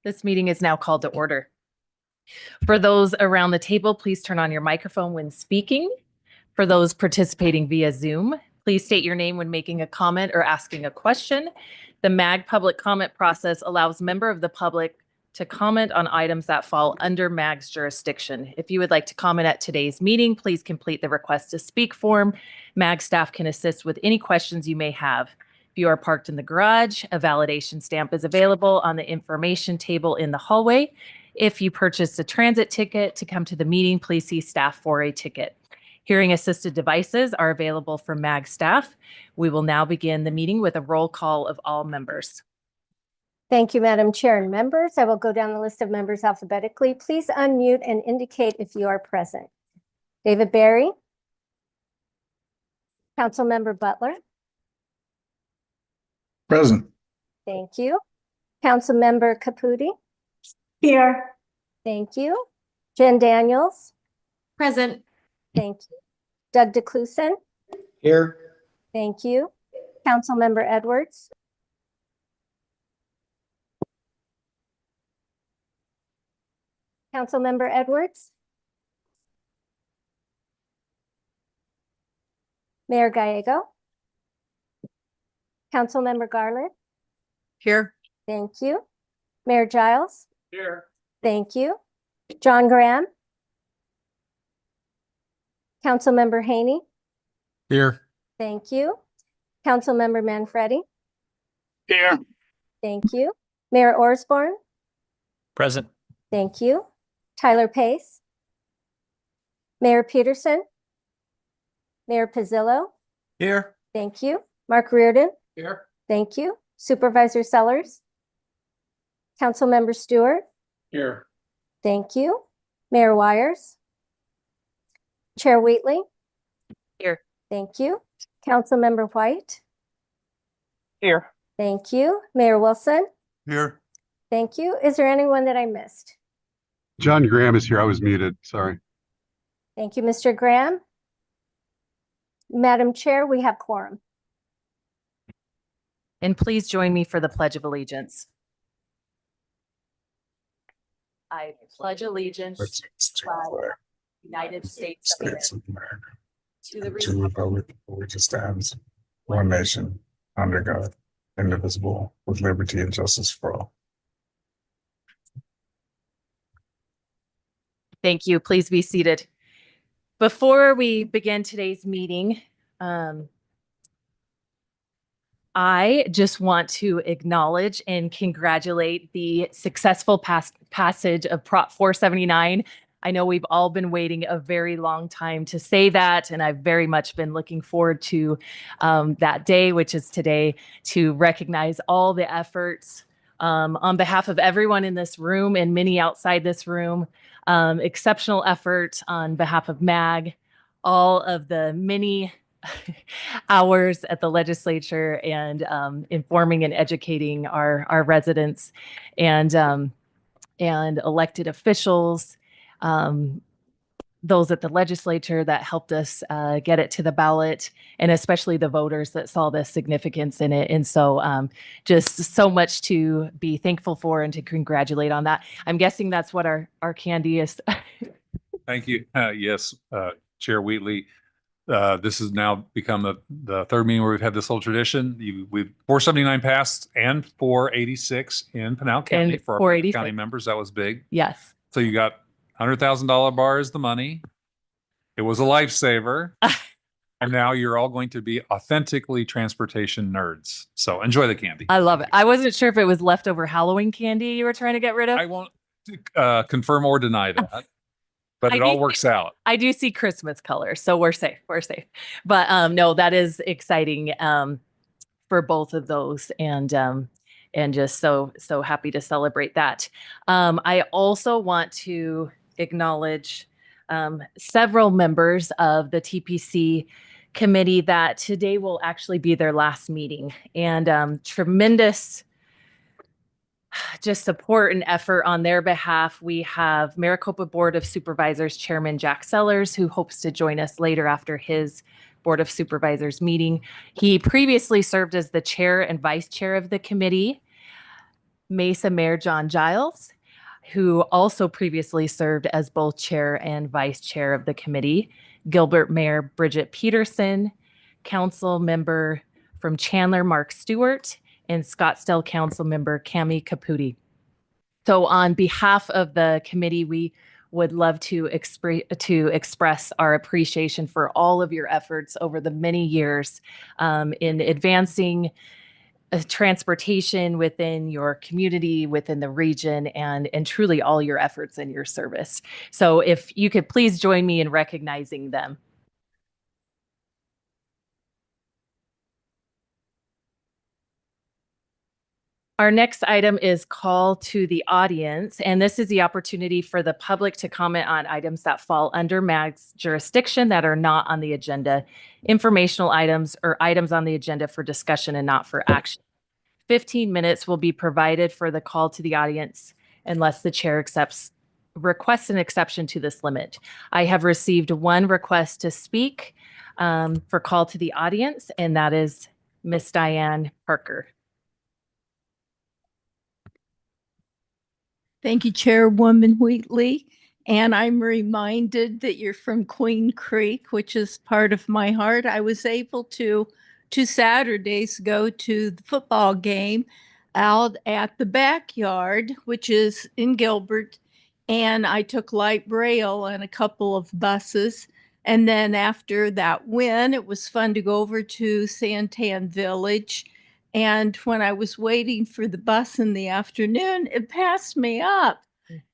This meeting is now called to order. For those around the table, please turn on your microphone when speaking. For those participating via Zoom, please state your name when making a comment or asking a question. The MAG public comment process allows member of the public to comment on items that fall under MAG's jurisdiction. If you would like to comment at today's meeting, please complete the request to speak form. MAG staff can assist with any questions you may have. If you are parked in the garage, a validation stamp is available on the information table in the hallway. If you purchased a transit ticket to come to the meeting, please see staff for a ticket. Hearing assisted devices are available for MAG staff. We will now begin the meeting with a roll call of all members. Thank you, Madam Chair and members. I will go down the list of members alphabetically. Please unmute and indicate if you are present. David Barry. Councilmember Butler. Present. Thank you. Councilmember Caputi. Here. Thank you. Jen Daniels. Present. Thank you. Doug DeClusen. Here. Thank you. Councilmember Edwards. Councilmember Edwards. Mayor Gallego. Councilmember Garland. Here. Thank you. Mayor Giles. Here. Thank you. John Graham. Councilmember Haney. Here. Thank you. Councilmember Manfredi. Here. Thank you. Mayor Osborne. Present. Thank you. Tyler Pace. Mayor Peterson. Mayor Pizzillo. Here. Thank you. Mark Reardon. Here. Thank you. Supervisor Sellers. Councilmember Stewart. Here. Thank you. Mayor Wires. Chair Wheatley. Here. Thank you. Councilmember White. Here. Thank you. Mayor Wilson. Here. Thank you. Is there anyone that I missed? John Graham is here. I was muted. Sorry. Thank you, Mr. Graham. Madam Chair, we have quorum. And please join me for the Pledge of Allegiance. I pledge allegiance to the United States of America, to the To the republic for which it stands, one nation, under God, indivisible, with liberty and justice for all. Thank you. Please be seated. Before we begin today's meeting, I just want to acknowledge and congratulate the successful passage of Prop 479. I know we've all been waiting a very long time to say that, and I've very much been looking forward to that day, which is today, to recognize all the efforts on behalf of everyone in this room and many outside this room. Exceptional effort on behalf of MAG, all of the many hours at the legislature and informing and educating our residents and elected officials, those at the legislature that helped us get it to the ballot, and especially the voters that saw the significance in it. And so just so much to be thankful for and to congratulate on that. I'm guessing that's what our candy is. Thank you. Yes, Chair Wheatley. This has now become the third meeting where we've had this whole tradition. We've 479 passed and 486 in Pinal County And for our 486. county members. That was big. Yes. So you got $100,000 bar is the money. It was a lifesaver. And now you're all going to be authentically transportation nerds. So enjoy the candy. I love it. I wasn't sure if it was leftover Halloween candy you were trying to get rid of. I won't confirm or deny that, but I it all do works out. I do see Christmas colors, so we're safe. We're safe. But no, that is exciting for both of those, and just so happy to celebrate that. I also want to acknowledge several members of the TPC committee that today will actually be their last meeting, and tremendous just support and effort on their behalf. We have Maricopa Board of Supervisors Chairman Jack Sellers, who hopes to join us later after his Board of Supervisors meeting. He previously served as the chair and vice chair of the committee. Mesa Mayor John Giles, who also previously served as both chair and vice chair of the committee, Gilbert Mayor Bridget Peterson, council member from Chandler Mark Stewart, and Scottsdale council member Cami Caputi. So on behalf of the committee, we would love to express our appreciation for all of your efforts over the many years in advancing transportation within your community, within the region, and truly all your efforts and your service. So if you could please join me in recognizing them. Our next item is call to the audience, and this is the opportunity for the public to comment on items that fall under MAG's jurisdiction that are not on the agenda, informational items or items on the agenda for discussion and not for action. 15 minutes will be provided for the call to the audience unless the chair requests an exception to this limit. I have received one request to speak for call to the audience, and that is Miss Diane Parker. Thank you, Chairwoman Wheatley. And I'm reminded that you're from Queen Creek, which is part of my heart. I was able to 2 Saturdays go to the football game out at the backyard, which is in Gilbert. And I took light rail and a couple of buses. And then after that win, it was fun to go over to Santan Village. And when I was waiting for the bus in the afternoon, it passed me up.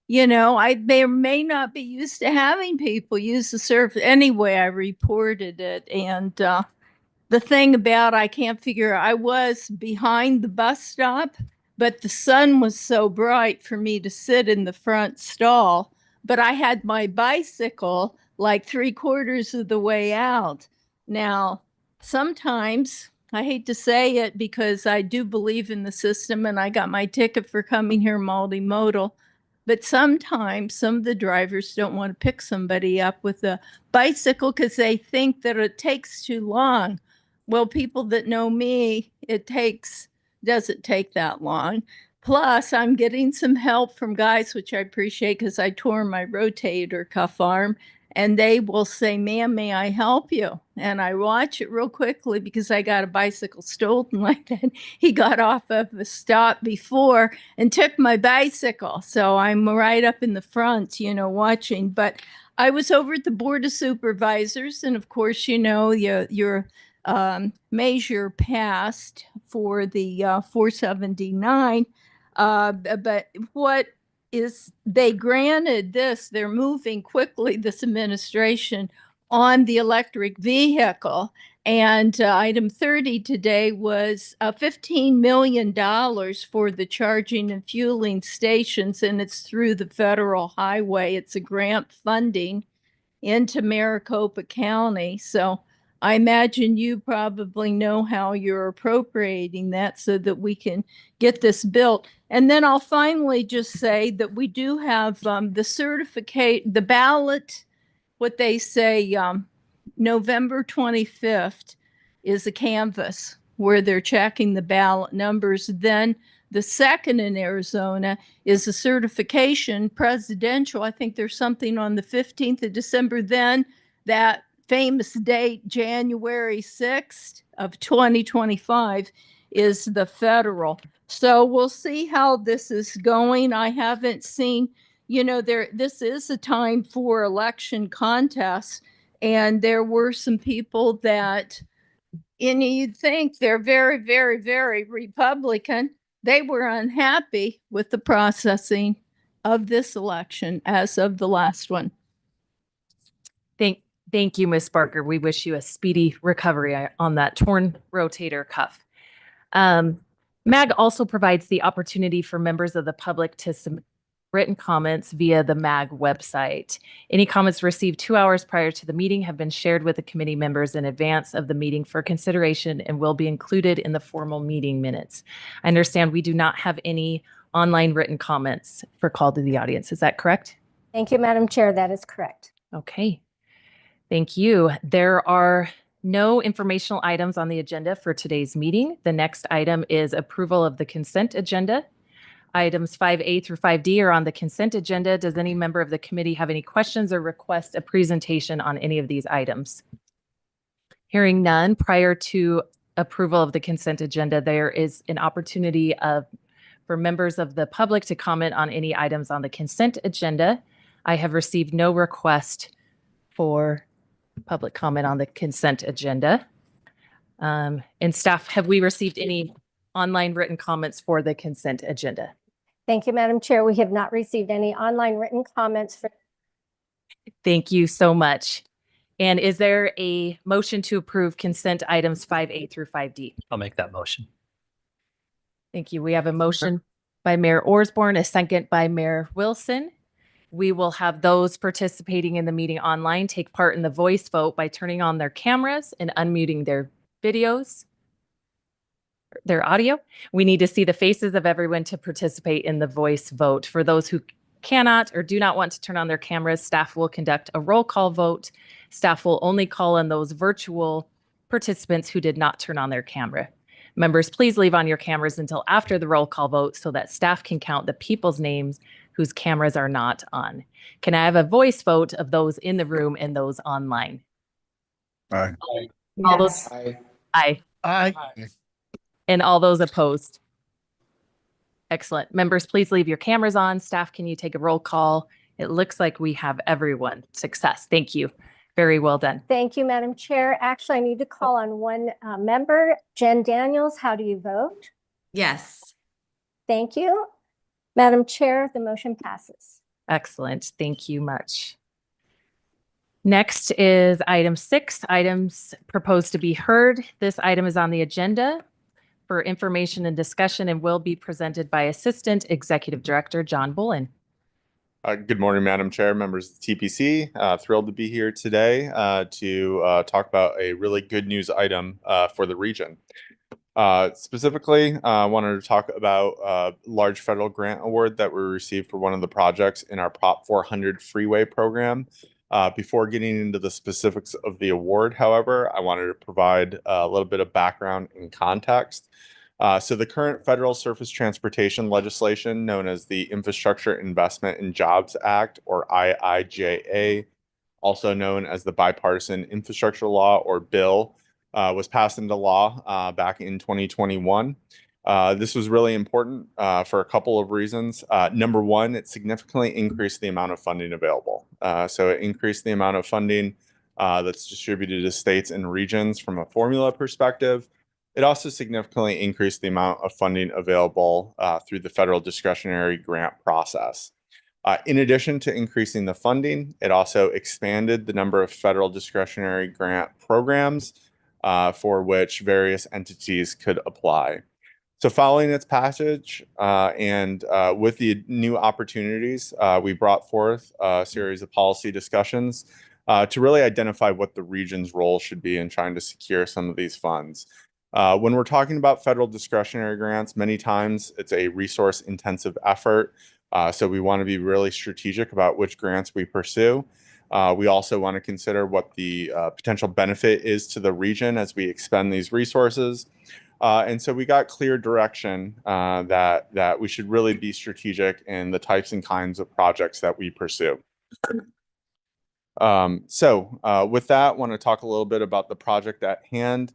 You know, I may not be used to having people use the service. Anyway, I reported it. And the thing about I can't figure, I was behind the bus stop, but the sun was so bright for me to sit in the front stall. But I had my bicycle like 3/4 of the way out. Now, sometimes, I hate to say it because I do believe in the system and I got my ticket for coming here multimodal. But sometimes some of the drivers don't want to pick somebody up with a bicycle because they think that it takes too long. Well, people that know me, doesn't take that long. Plus, I'm getting some help from guys, which I appreciate because I tore my rotator cuff arm. And they will say, ma'am, may I help you? And I watch it real quickly because I got a bicycle stolen like that. He got off of a stop before and took my bicycle. So I'm right up in the front, you know, watching. But I was over at the Board of Supervisors. And of course, you know, your measure passed for the 479. But what is they granted this, they're moving quickly, this administration, on the electric vehicle. And item 30 today was $15 million for the charging and fueling stations, and it's through the federal highway. It's a grant funding into Maricopa County. So I imagine you probably know how you're appropriating that so that we can get this built. And then I'll finally just say that we do have the ballot, what they say, November 25th is a canvas where they're checking the ballot numbers. Then the second in Arizona is a certification presidential. I think there's something on the 15th of December. Then that famous date, January 6th of 2025, is the federal. So we'll see how this is going. I haven't seen, you know, this is a time for election contests. And there were some people that, and you'd think they're very, very, very Republican. They were unhappy with the processing of this election as of the last one. Thank you, Ms. Barker. We wish you a speedy recovery on that torn rotator cuff. MAG also provides the opportunity for members of the public to submit written comments via the MAG website. Any comments received 2 hours prior to the meeting have been shared with the committee members in advance of the meeting for consideration and will be included in the formal meeting minutes. I understand we do not have any online written comments for call to the audience. Is that correct? Thank you, Madam Chair. That is correct. Okay. Thank you. There are no informational items on the agenda for today's meeting. The next item is approval of the consent agenda. Items 5A through 5D are on the consent agenda. Does any member of the committee have any questions or request a presentation on any of these items? Hearing none, prior to approval of the consent agenda, there is an opportunity for members of the public to comment on any items on the consent agenda. I have received no request for public comment on the consent agenda. And staff, have we received any online written comments for the consent agenda? Thank you, Madam Chair. We have not received any online written comments for. Thank you so much. And is there a motion to approve consent items 5A through 5D? I'll make that motion. Thank you. We have a motion by Mayor Orsborn, a second by Mayor Wilson. We will have those participating in the meeting online take part in the voice vote by turning on their cameras and unmuting their videos, their audio. We need to see the faces of everyone to participate in the voice vote. For those who cannot or do not want to turn on their cameras, staff will conduct a roll call vote. Staff will only call on those virtual participants who did not turn on their camera. Members, please leave on your cameras until after the roll call vote so that staff can count the people's names whose cameras are not on. Can I have a voice vote of those in the room and those online? Aye. All those, aye. Aye. And all those opposed? Excellent. Members, please leave your cameras on. Staff, can you take a roll call? It looks like we have everyone. Success. Thank you. Very well done. Thank you, Madam Chair. Actually, I need to call on one member. Jen Daniels, how do you vote? Yes. Thank you. Madam Chair, the motion passes. Excellent. Thank you much. Next is item 6, items proposed to be heard. This item is on the agenda for information and discussion and will be presented by Assistant Executive Director John Bullen. Good morning, Madam Chair, members of the TPC. Thrilled to be here today to talk about a really good news item for the region. Specifically, I wanted to talk about a large federal grant award that we received for one of the projects in our Prop 400 freeway program. Before getting into the specifics of the award, however, I wanted to provide a little bit of background and context. So the current federal surface transportation legislation, known as the Infrastructure Investment and Jobs Act, or IIJA, also known as the Bipartisan Infrastructure Law, or bill, was passed into law back in 2021. This was really important for a couple of reasons. Number one, it significantly increased the amount of funding available. So it increased the amount of funding that's distributed to states and regions from a formula perspective. It also significantly increased the amount of funding available through the federal discretionary grant process. In addition to increasing the funding, it also expanded the number of federal discretionary grant programs for which various entities could apply. So following its passage and with the new opportunities, we brought forth a series of policy discussions to really identify what the region's role should be in trying to secure some of these funds. When we're talking about federal discretionary grants, many times it's a resource intensive effort. So we want to be really strategic about which grants we pursue. We also want to consider what the potential benefit is to the region as we expend these resources. And so we got clear direction that we should really be strategic in the types and kinds of projects that we pursue. With that, I want to talk a little bit about the project at hand.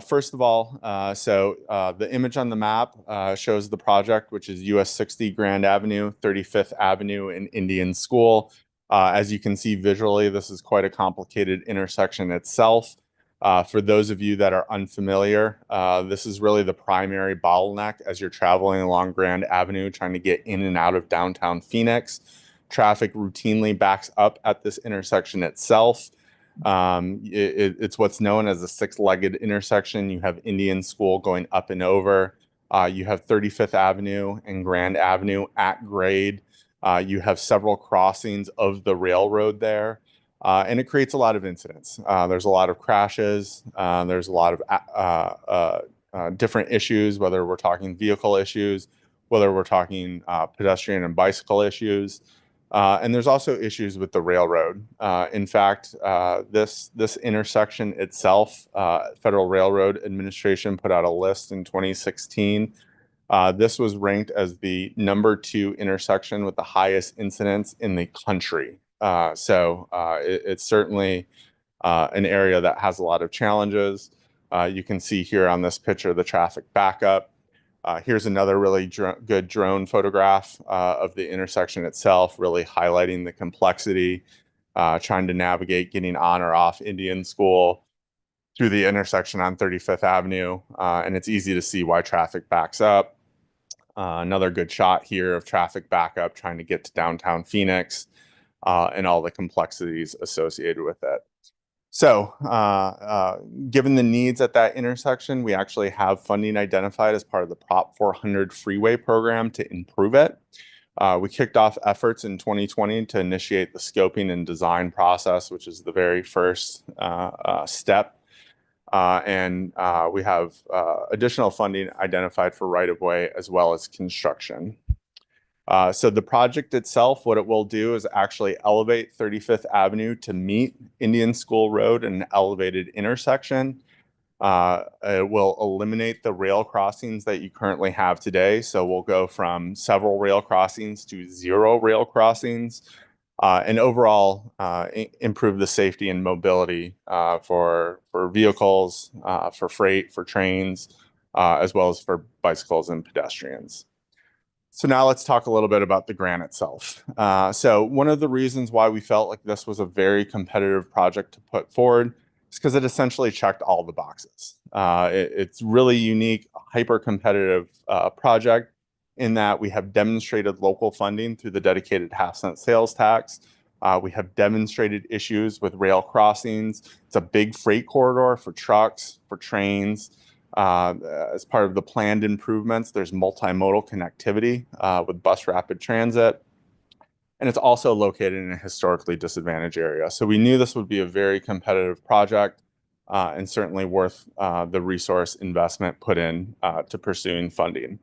First of all, the image on the map shows the project, which is US 60 Grand Avenue, 35th Avenue in Indian School. As you can see visually, this is quite a complicated intersection itself. For those of you that are unfamiliar, this is really the primary bottleneck as you're traveling along Grand Avenue trying to get in and out of downtown Phoenix. Traffic routinely backs up at this intersection itself. It's what's known as a six-legged intersection. You have Indian School going up and over. You have 35th Avenue and Grand Avenue at grade. You have several crossings of the railroad there. And it creates a lot of incidents. There's a lot of crashes. There's a lot of different issues, whether we're talking vehicle issues, whether we're talking pedestrian and bicycle issues. And there's also issues with the railroad. In fact, this intersection itself, Federal Railroad Administration put out a list in 2016 This was ranked as the #2 intersection with the highest incidence in the country. It's certainly an area that has a lot of challenges. You can see here on this picture the traffic backup. Here's another really good drone photograph of the intersection itself, really highlighting the complexity, trying to navigate getting on or off Indian School through the intersection on 35th Avenue. And it's easy to see why traffic backs up. Another good shot here of traffic backup trying to get to downtown Phoenix and all the complexities associated with it. So, given the needs at that intersection, we actually have funding identified as part of the Prop 400 freeway program to improve it. We kicked off efforts in 2020 to initiate the scoping and design process, which is the very first step. We have additional funding identified for right-of-way as well as construction. So the project itself, what it will do is actually elevate 35th Avenue to meet Indian School Road, an elevated intersection. It will eliminate the rail crossings that you currently have today. So we'll go from several rail crossings to 0 rail crossings, and overall improve the safety and mobility for vehicles, for freight, for trains, as well as for bicycles and pedestrians. So now let's talk a little bit about the grant itself. So one of the reasons why we felt like this was a very competitive project to put forward is because it essentially checked all the boxes. It's really unique, hyper-competitive project in that we have demonstrated local funding through the dedicated half-cent sales tax. We have demonstrated issues with rail crossings. It's a big freight corridor for trucks, for trains. As part of the planned improvements, there's multimodal connectivity with bus rapid transit. And it's also located in a historically disadvantaged area. So we knew this would be a very competitive project and certainly worth the resource investment put in to pursuing funding.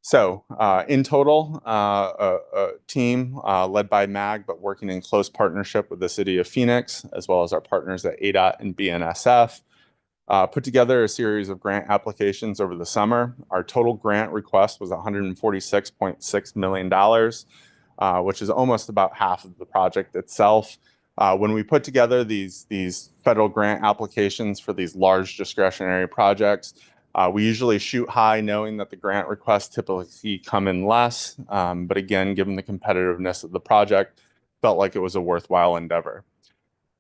So in total, a team led by MAG, but working in close partnership with the City of Phoenix, as well as our partners at ADOT and BNSF, put together a series of grant applications over the summer. Our total grant request was $146.6 million, which is almost about half of the project itself. When we put together these federal grant applications for these large discretionary projects, we usually shoot high knowing that the grant requests typically come in less. But again, given the competitiveness of the project, felt like it was a worthwhile endeavor.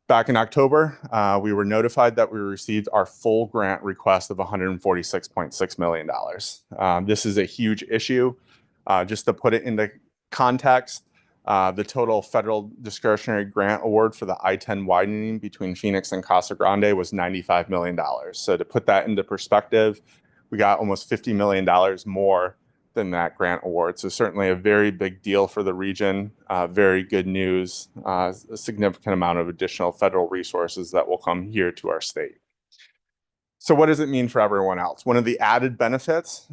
Back in October, we were notified that we received our full grant request of $146.6 million. This is a huge issue. Just to put it into context, the total federal discretionary grant award for the I-10 widening between Phoenix and Casa Grande was $95 million. So to put that into perspective, we got almost $50 million more than that grant award. So certainly a very big deal for the region, very good news, a significant amount of additional federal resources that will come here to our state. So what does it mean for everyone else? One of the added benefits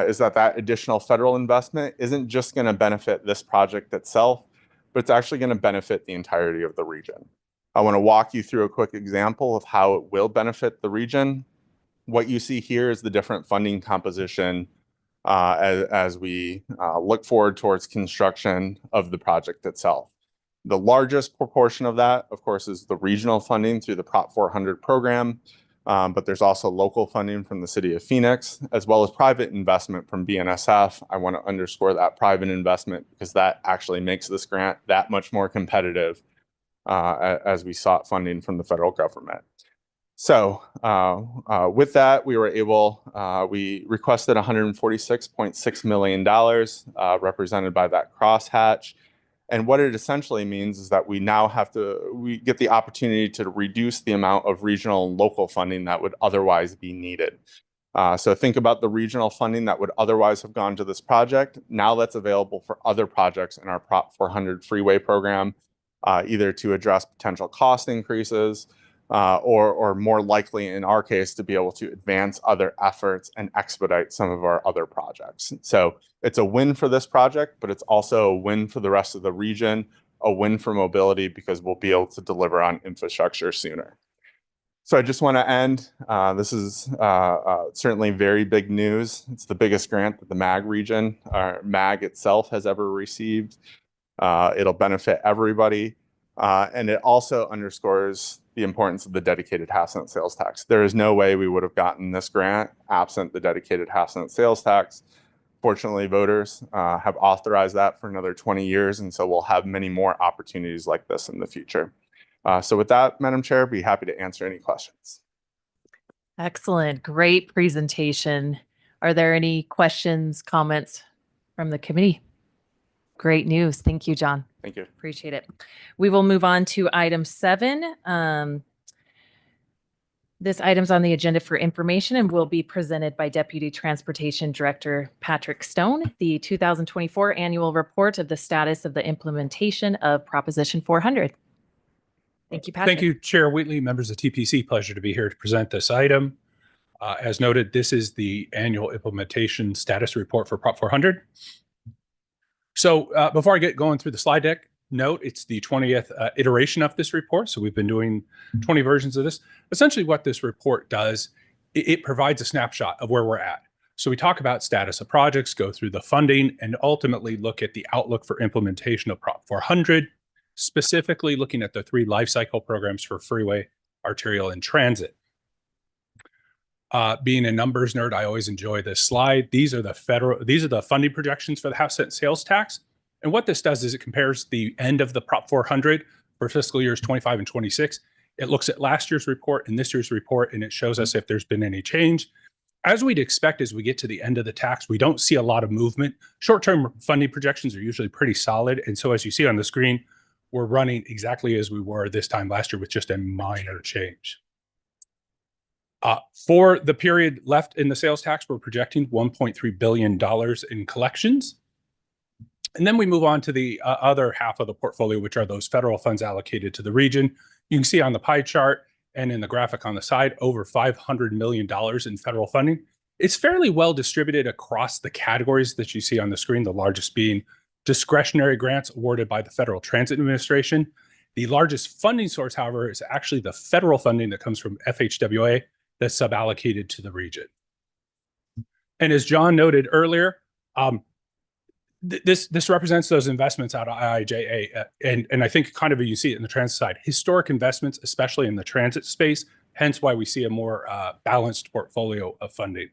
is that additional federal investment isn't just going to benefit this project itself, but it's actually going to benefit the entirety of the region. I want to walk you through a quick example of how it will benefit the region. What you see here is the different funding composition as we look forward towards construction of the project itself. The largest proportion of that, of course, is the regional funding through the Prop 400 program, but there's also local funding from the City of Phoenix, as well as private investment from BNSF. I want to underscore that private investment because that actually makes this grant that much more competitive as we sought funding from the federal government. So with that, we requested $146.6 million represented by that crosshatch. And what it essentially means is that we now we get the opportunity to reduce the amount of regional and local funding that would otherwise be needed. So think about the regional funding that would otherwise have gone to this project. Now that's available for other projects in our Prop 400 freeway program, either to address potential cost increases, or more likely in our case to be able to advance other efforts and expedite some of our other projects. So it's a win for this project, but it's also a win for the rest of the region, a win for mobility because we'll be able to deliver on infrastructure sooner. So I just want to end. This is certainly very big news. It's the biggest grant that the MAG region, or MAG itself, has ever received. It'll benefit everybody. And it also underscores the importance of the dedicated half-cent sales tax. There is no way we would have gotten this grant absent the dedicated half-cent sales tax. Fortunately, voters have authorized that for another 20 years, and so we'll have many more opportunities like this in the future. So with that, Madam Chair, I'd be happy to answer any questions. Excellent. Great presentation. Are there any questions, comments from the committee? Great news. Thank you, John. Thank you. Appreciate it. We will move on to item 7. This item's on the agenda for information and will be presented by Deputy Transportation Director Patrick Stone, the 2024 annual report of the status of the implementation of Proposition 400. Thank you, Patrick. Thank you, Chair Wheatley, members of TPC. Pleasure to be here to present this item. As noted, this is the annual implementation status report for Prop 400. So before I get going through the slide deck, note it's the 20th iteration of this report. So we've been doing 20 versions of this. Essentially what this report does, it provides a snapshot of where we're at. So we talk about status of projects, go through the funding, and ultimately look at the outlook for implementation of Prop 400, specifically looking at the 3 life cycle programs for freeway, arterial, and transit. Being a numbers nerd, I always enjoy this slide. These are the funding projections for the half-cent sales tax. And what this does is it compares the end of the Prop 400 for fiscal years 25 and 26. It looks at last year's report and this year's report, and it shows us if there's been any change. As we'd expect, as we get to the end of the tax, we don't see a lot of movement. Short-term funding projections are usually pretty solid. And so as you see on the screen, we're running exactly as we were this time last year with just a minor change. For the period left in the sales tax, we're projecting $1.3 billion in collections. And then we move on to the other half of the portfolio, which are those federal funds allocated to the region. You can see on the pie chart and in the graphic on the side, over $500 million in federal funding. It's fairly well distributed across the categories that you see on the screen, the largest being discretionary grants awarded by the Federal Transit Administration. The largest funding source, however, is actually the federal funding that comes from FHWA that's suballocated to the region. And as John noted earlier, this represents those investments out of IIJA. And I think kind of you see it in the transit side, historic investments, especially in the transit space, hence why we see a more balanced portfolio of funding.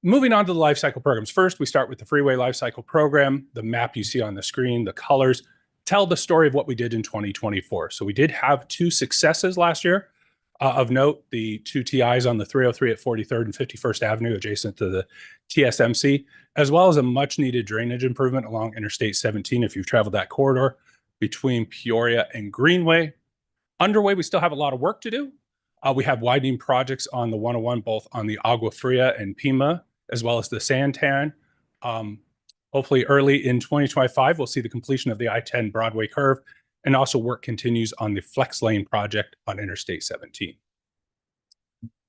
Moving on to the life cycle programs. First, we start with the freeway life cycle program. The map you see on the screen, the colors, tell the story of what we did in 2024. So we did have 2 successes last year. Of note, the 2 TIs on the 303 at 43rd and 51st Avenue adjacent to the TSMC, as well as a much needed drainage improvement along Interstate 17 if you've traveled that corridor between Peoria and Greenway. Underway, we still have a lot of work to do. We have widening projects on the 101, both on the Agua Fria and Pima, as well as the Santan. Hopefully early in 2025, we'll see the completion of the I-10 Broadway curve, and also work continues on the Flex Lane project on Interstate 17.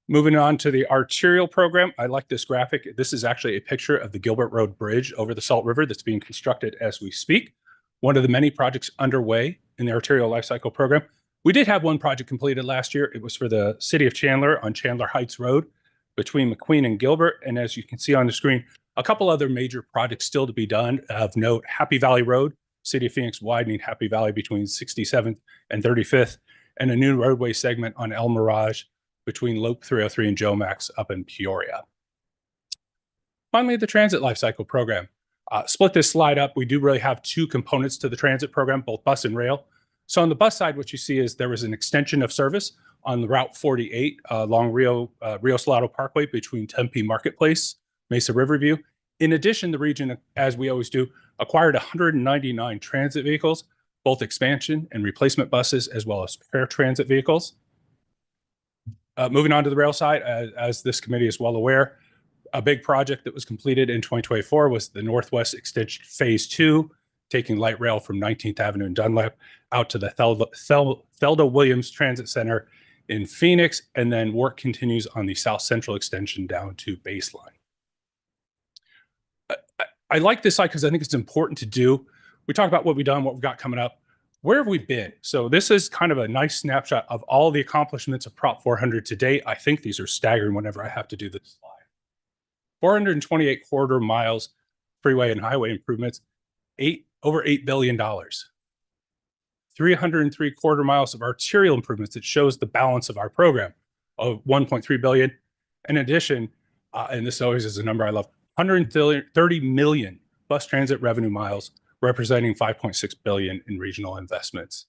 Moving on to the arterial program, I like this graphic. This is actually a picture of the Gilbert Road Bridge over the Salt River that's being constructed as we speak. One of the many projects underway in the arterial life cycle program. We did have one project completed last year. It was for the city of Chandler on Chandler Heights Road between McQueen and Gilbert. And as you can see on the screen, a couple other major projects still to be done. Of note, Happy Valley Road, City of Phoenix widening Happy Valley between 67th and 35th, and a new roadway segment on El Mirage between Loop 303 and Joe Max up in Peoria. Finally, the transit life cycle program. Split this slide up. We do really have 2 components to the transit program, both bus and rail. So on the bus side, what you see is there was an extension of service on the Route 48 along Rio Salado Parkway between Tempe Marketplace, Mesa Riverview. In addition, the region, as we always do, acquired 199 transit vehicles, both expansion and replacement buses, as well as paratransit vehicles. Moving on to the rail side, as this committee is well aware, a big project that was completed in 2024 was the Northwest Extension Phase 2, taking light rail from 19th Avenue and Dunlap out to the Thelda Williams Transit Center in Phoenix, and then work continues on the South Central Extension down to Baseline. I like this slide because I think it's important to do. We talk about what we've done, what we've got coming up. where have we been? So this is kind of a nice snapshot of all the accomplishments of Prop 400 to date. I think these are staggering whenever I have to do this slide. 428 corridor miles, freeway and highway improvements, over $8 billion. 303 quarter miles of arterial improvements. It shows the balance of our program of 1.3 billion. In addition, and this always is a number I love, 130 million bus transit revenue miles, representing 5.6 billion in regional investments.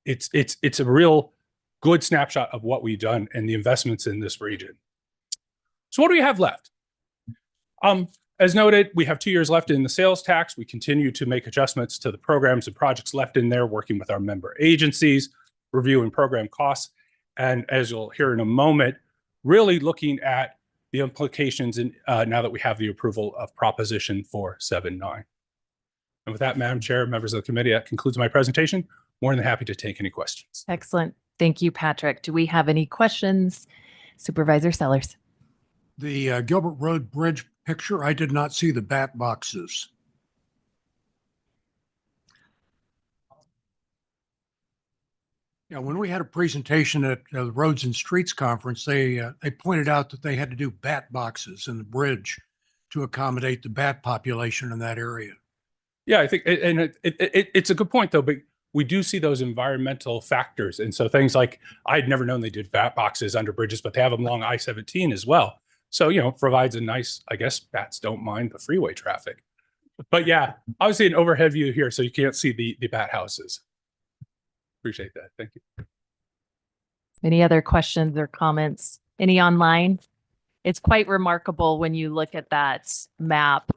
It's a real good snapshot of what we've done and the investments in this region. So what do we have left? As noted, we have 2 years left in the sales tax. We continue to make adjustments to the programs and projects left in there, working with our member agencies, reviewing program costs, and as you'll hear in a moment, really looking at the implications now that we have the approval of Proposition 479. And with that, Madam Chair, members of the committee, that concludes my presentation. More than happy to take any questions. Excellent. Thank you, Patrick. Do we have any questions? Supervisor Sellers. The Gilbert Road Bridge picture, I did not see the bat boxes. Yeah, when we had a presentation at the Roads and Streets Conference, they pointed out that they had to do bat boxes in the bridge to accommodate the bat population in that area. Yeah, I think, and it's a good point though, but we do see those environmental factors. And so things like, I'd never known they did bat boxes under bridges, but they have them along I-17 as well. So, you know, provides a nice, I guess bats don't mind the freeway traffic. But yeah, obviously an overhead view here, so you can't see the bat houses. Appreciate that. Thank you. Any other questions or comments? Any online? It's quite remarkable when you look at that map,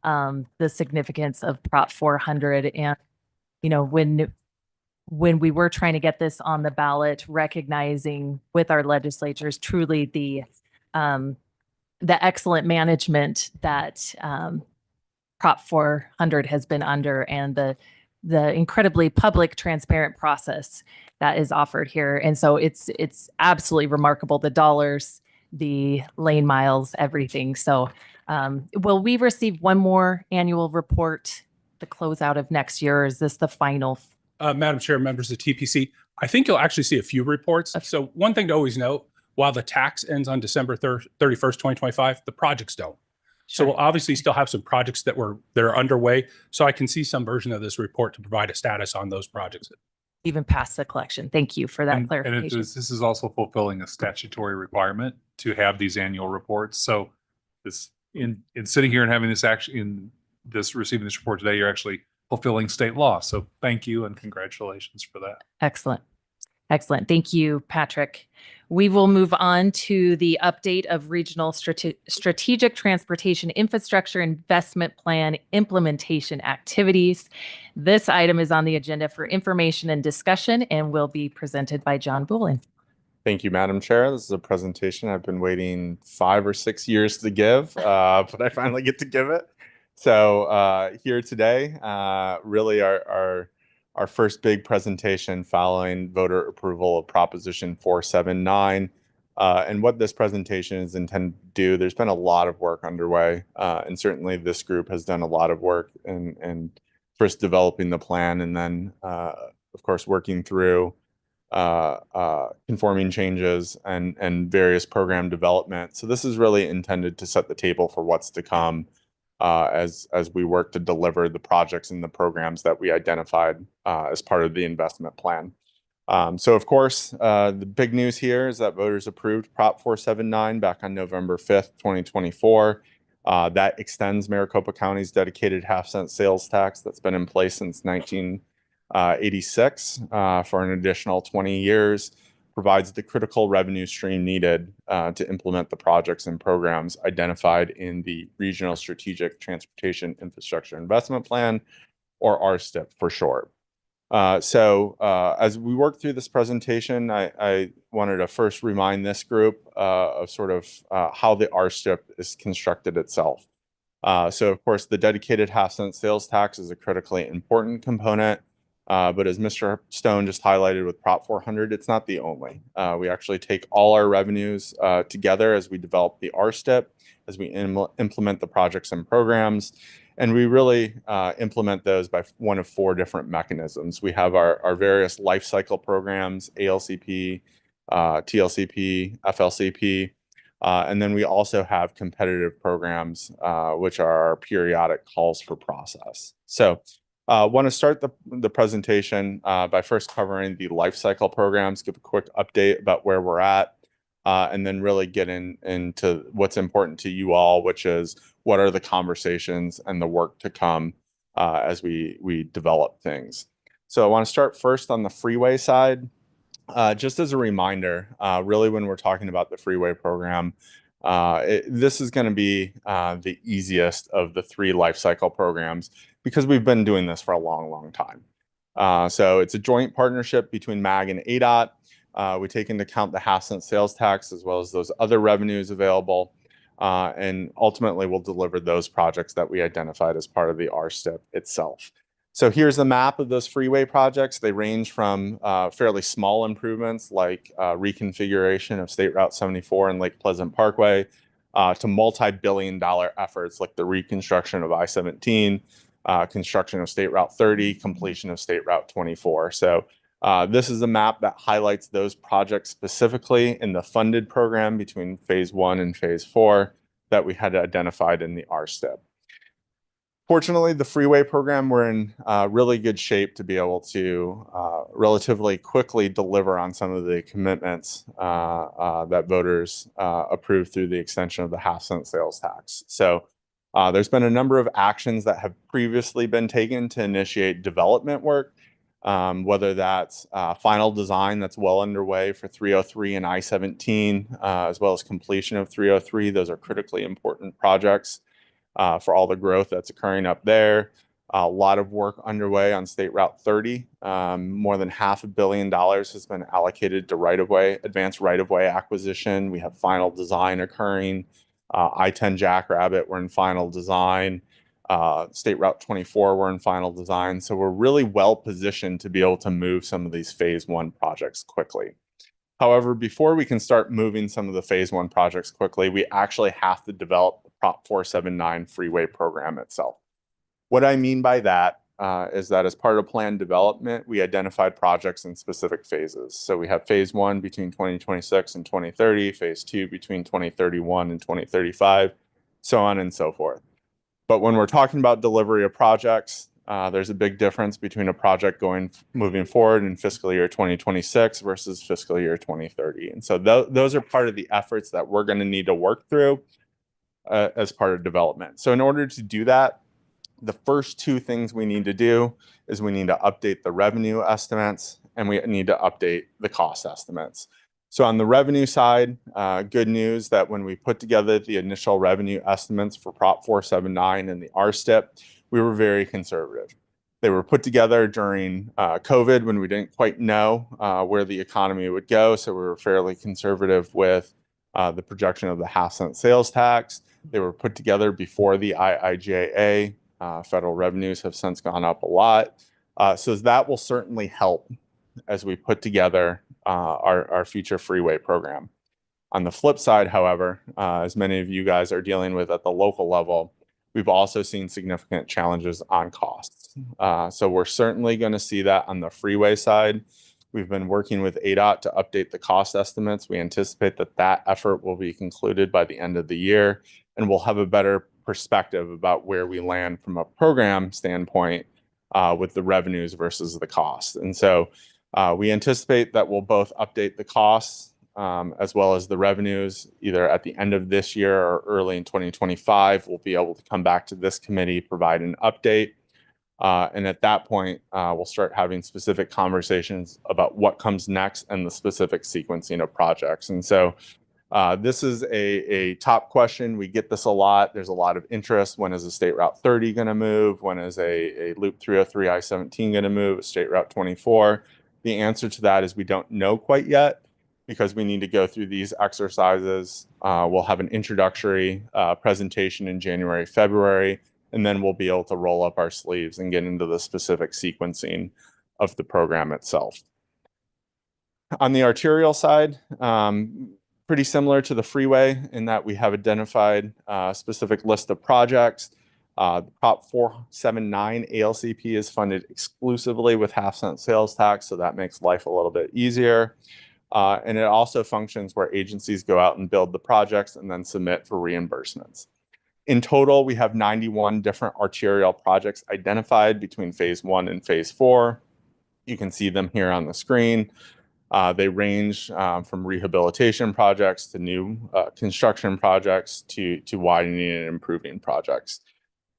the significance of Prop 400. And, you know, when we were trying to get this on the ballot, recognizing with our legislatures truly the excellent management that Prop 400 has been under, and the incredibly public, transparent process that is offered here. And so it's absolutely remarkable, the dollars, the lane miles, everything. So will we receive one more annual report, the closeout of next year, or is this the final? Madam Chair, members of TPC, I think you'll actually see a few reports. So one thing to always note, while the tax ends on December 31st, 2025, the projects don't. So we'll obviously still have some projects that are underway. So I can see some version of this report to provide a status on those projects. Even past the collection. Thank you for that clarification. And this is also fulfilling a statutory requirement to have these annual reports. So this in sitting here and having this receiving this report today, you're actually fulfilling state law. So thank you and congratulations for that. Excellent. Excellent. Thank you, Patrick. We will move on to the update of Regional Strategic Transportation Infrastructure Investment Plan implementation activities. This item is on the agenda for information and discussion and will be presented by John Boulin. Thank you, Madam Chair. This is a presentation I've been waiting 5 or 6 years to give, but I finally get to give it. So here today, really our first big presentation following voter approval of Proposition 479. And what this presentation is intended to do, there's been a lot of work underway, and certainly this group has done a lot of work in first developing the plan and then, of course, working through conforming changes and various program development. So this is really intended to set the table for what's to come as we work to deliver the projects and the programs that we identified as part of the investment plan. So of course, the big news here is that voters approved Prop 479 back on November 5th, 2024. That extends Maricopa County's dedicated half-cent sales tax that's been in place since 1986 for an additional 20 years. Provides the critical revenue stream needed to implement the projects and programs identified in the Regional Strategic Transportation Infrastructure Investment Plan, or RSTIP for short. So as we work through this presentation, I wanted to first remind this group of sort of how the RSTIP is constructed itself. So of course, the dedicated half-cent sales tax is a critically important component. But as Mr. Stone just highlighted with Prop 400, it's not the only. We actually take all our revenues together as we develop the RSTIP, as we implement the projects and programs. And we really implement those by one of four different mechanisms. We have our various life cycle programs, ALCP, TLCP, FLCP, and then we also have competitive programs, which are our periodic calls for process. So want to start the presentation by first covering the life cycle programs, give a quick update about where we're at, and then really get into what's important to you all, which is what are the conversations and the work to come as we develop things. So I want to start first on the freeway side. Just as a reminder, really when we're talking about the freeway program, this is going to be the easiest of the three life cycle programs because we've been doing this for a long, long time. So it's a joint partnership between MAG and ADOT. We take into account the half-cent sales tax as well as those other revenues available. And ultimately, we'll deliver those projects that we identified as part of the RSTIP itself. So here's the map of those freeway projects. They range from fairly small improvements like reconfiguration of State Route 74 and Lake Pleasant Parkway to multi-billion-dollar efforts like the reconstruction of I-17, construction of State Route 30, completion of State Route 24. So this is a map that highlights those projects specifically in the funded program between phase 1 and phase 4 that we had identified in the RSTIP. Fortunately, the freeway program, we're in really good shape to be able to relatively quickly deliver on some of the commitments that voters approved through the extension of the half-cent sales tax. So there's been a number of actions that have previously been taken to initiate development work, whether that's final design that's well underway for 303 and I-17, as well as completion of 303. Those are critically important projects for all the growth that's occurring up there. A lot of work underway on State Route 30. More than $500 million has been allocated to right-of-way, advanced right-of-way acquisition. We have final design occurring. I-10 Jackrabbit, we're in final design. State Route 24, we're in final design. So we're really well positioned to be able to move some of these phase 1 projects quickly. However, before we can start moving some of the phase 1 projects quickly, we actually have to develop the Prop 479 freeway program itself. What I mean by that is that as part of planned development, we identified projects in specific phases. So we have phase 1 between 2026 and 2030, phase 2 between 2031 and 2035, so on and so forth. But when we're talking about delivery of projects, there's a big difference between a project moving forward in fiscal year 2026 versus fiscal year 2030. And so those are part of the efforts that we're going to need to work through as part of development. So in order to do that, the first two things we need to do is we need to update the revenue estimates and we need to update the cost estimates. So on the revenue side, good news that when we put together the initial revenue estimates for Prop 479 and the RSTIP, we were very conservative. They were put together during COVID when we didn't quite know where the economy would go. So we were fairly conservative with the projection of the half-cent sales tax. They were put together before the IIJA. Federal revenues have since gone up a lot. So that will certainly help as we put together our future freeway program. On the flip side, however, as many of you guys are dealing with at the local level, we've also seen significant challenges on costs. So we're certainly going to see that on the freeway side. We've been working with ADOT to update the cost estimates. We anticipate that effort will be concluded by the end of the year, and we'll have a better perspective about where we land from a program standpoint with the revenues versus the costs. And so we anticipate that we'll both update the costs as well as the revenues either at the end of this year or early in 2025. We'll be able to come back to this committee, provide an update. And at that point, we'll start having specific conversations about what comes next and the specific sequencing of projects. And so this is a top question. We get this a lot. There's a lot of interest. When is a State Route 30 going to move? When is a Loop 303 I-17 going to move? State Route 24? The answer to that is we don't know quite yet because we need to go through these exercises. We'll have an introductory presentation in January, February, and then we'll be able to roll up our sleeves and get into the specific sequencing of the program itself. On the arterial side, pretty similar to the freeway in that we have identified a specific list of projects. Prop 479 ALCP is funded exclusively with half-cent sales tax, so that makes life a little bit easier. And it also functions where agencies go out and build the projects and then submit for reimbursements. In total, we have 91 different arterial projects identified between phase 1 and phase 4. You can see them here on the screen. They range from rehabilitation projects to new construction projects to widening and improving projects.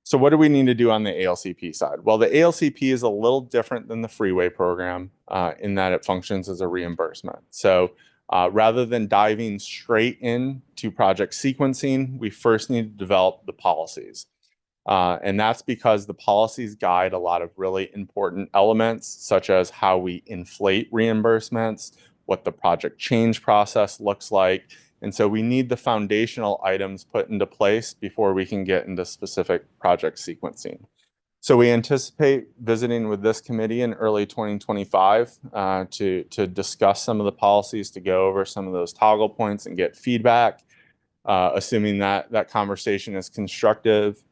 So what do we need to do on the ALCP side? Well, the ALCP is a little different than the freeway program in that it functions as a reimbursement. So rather than diving straight into project sequencing, we first need to develop the policies. And that's because the policies guide a lot of really important elements, such as how we inflate reimbursements, what the project change process looks like. And so we need the foundational items put into place before we can get into specific project sequencing. So we anticipate visiting with this committee in early 2025 to discuss some of the policies, to go over some of those toggle points and get feedback. Assuming that that conversation is constructive,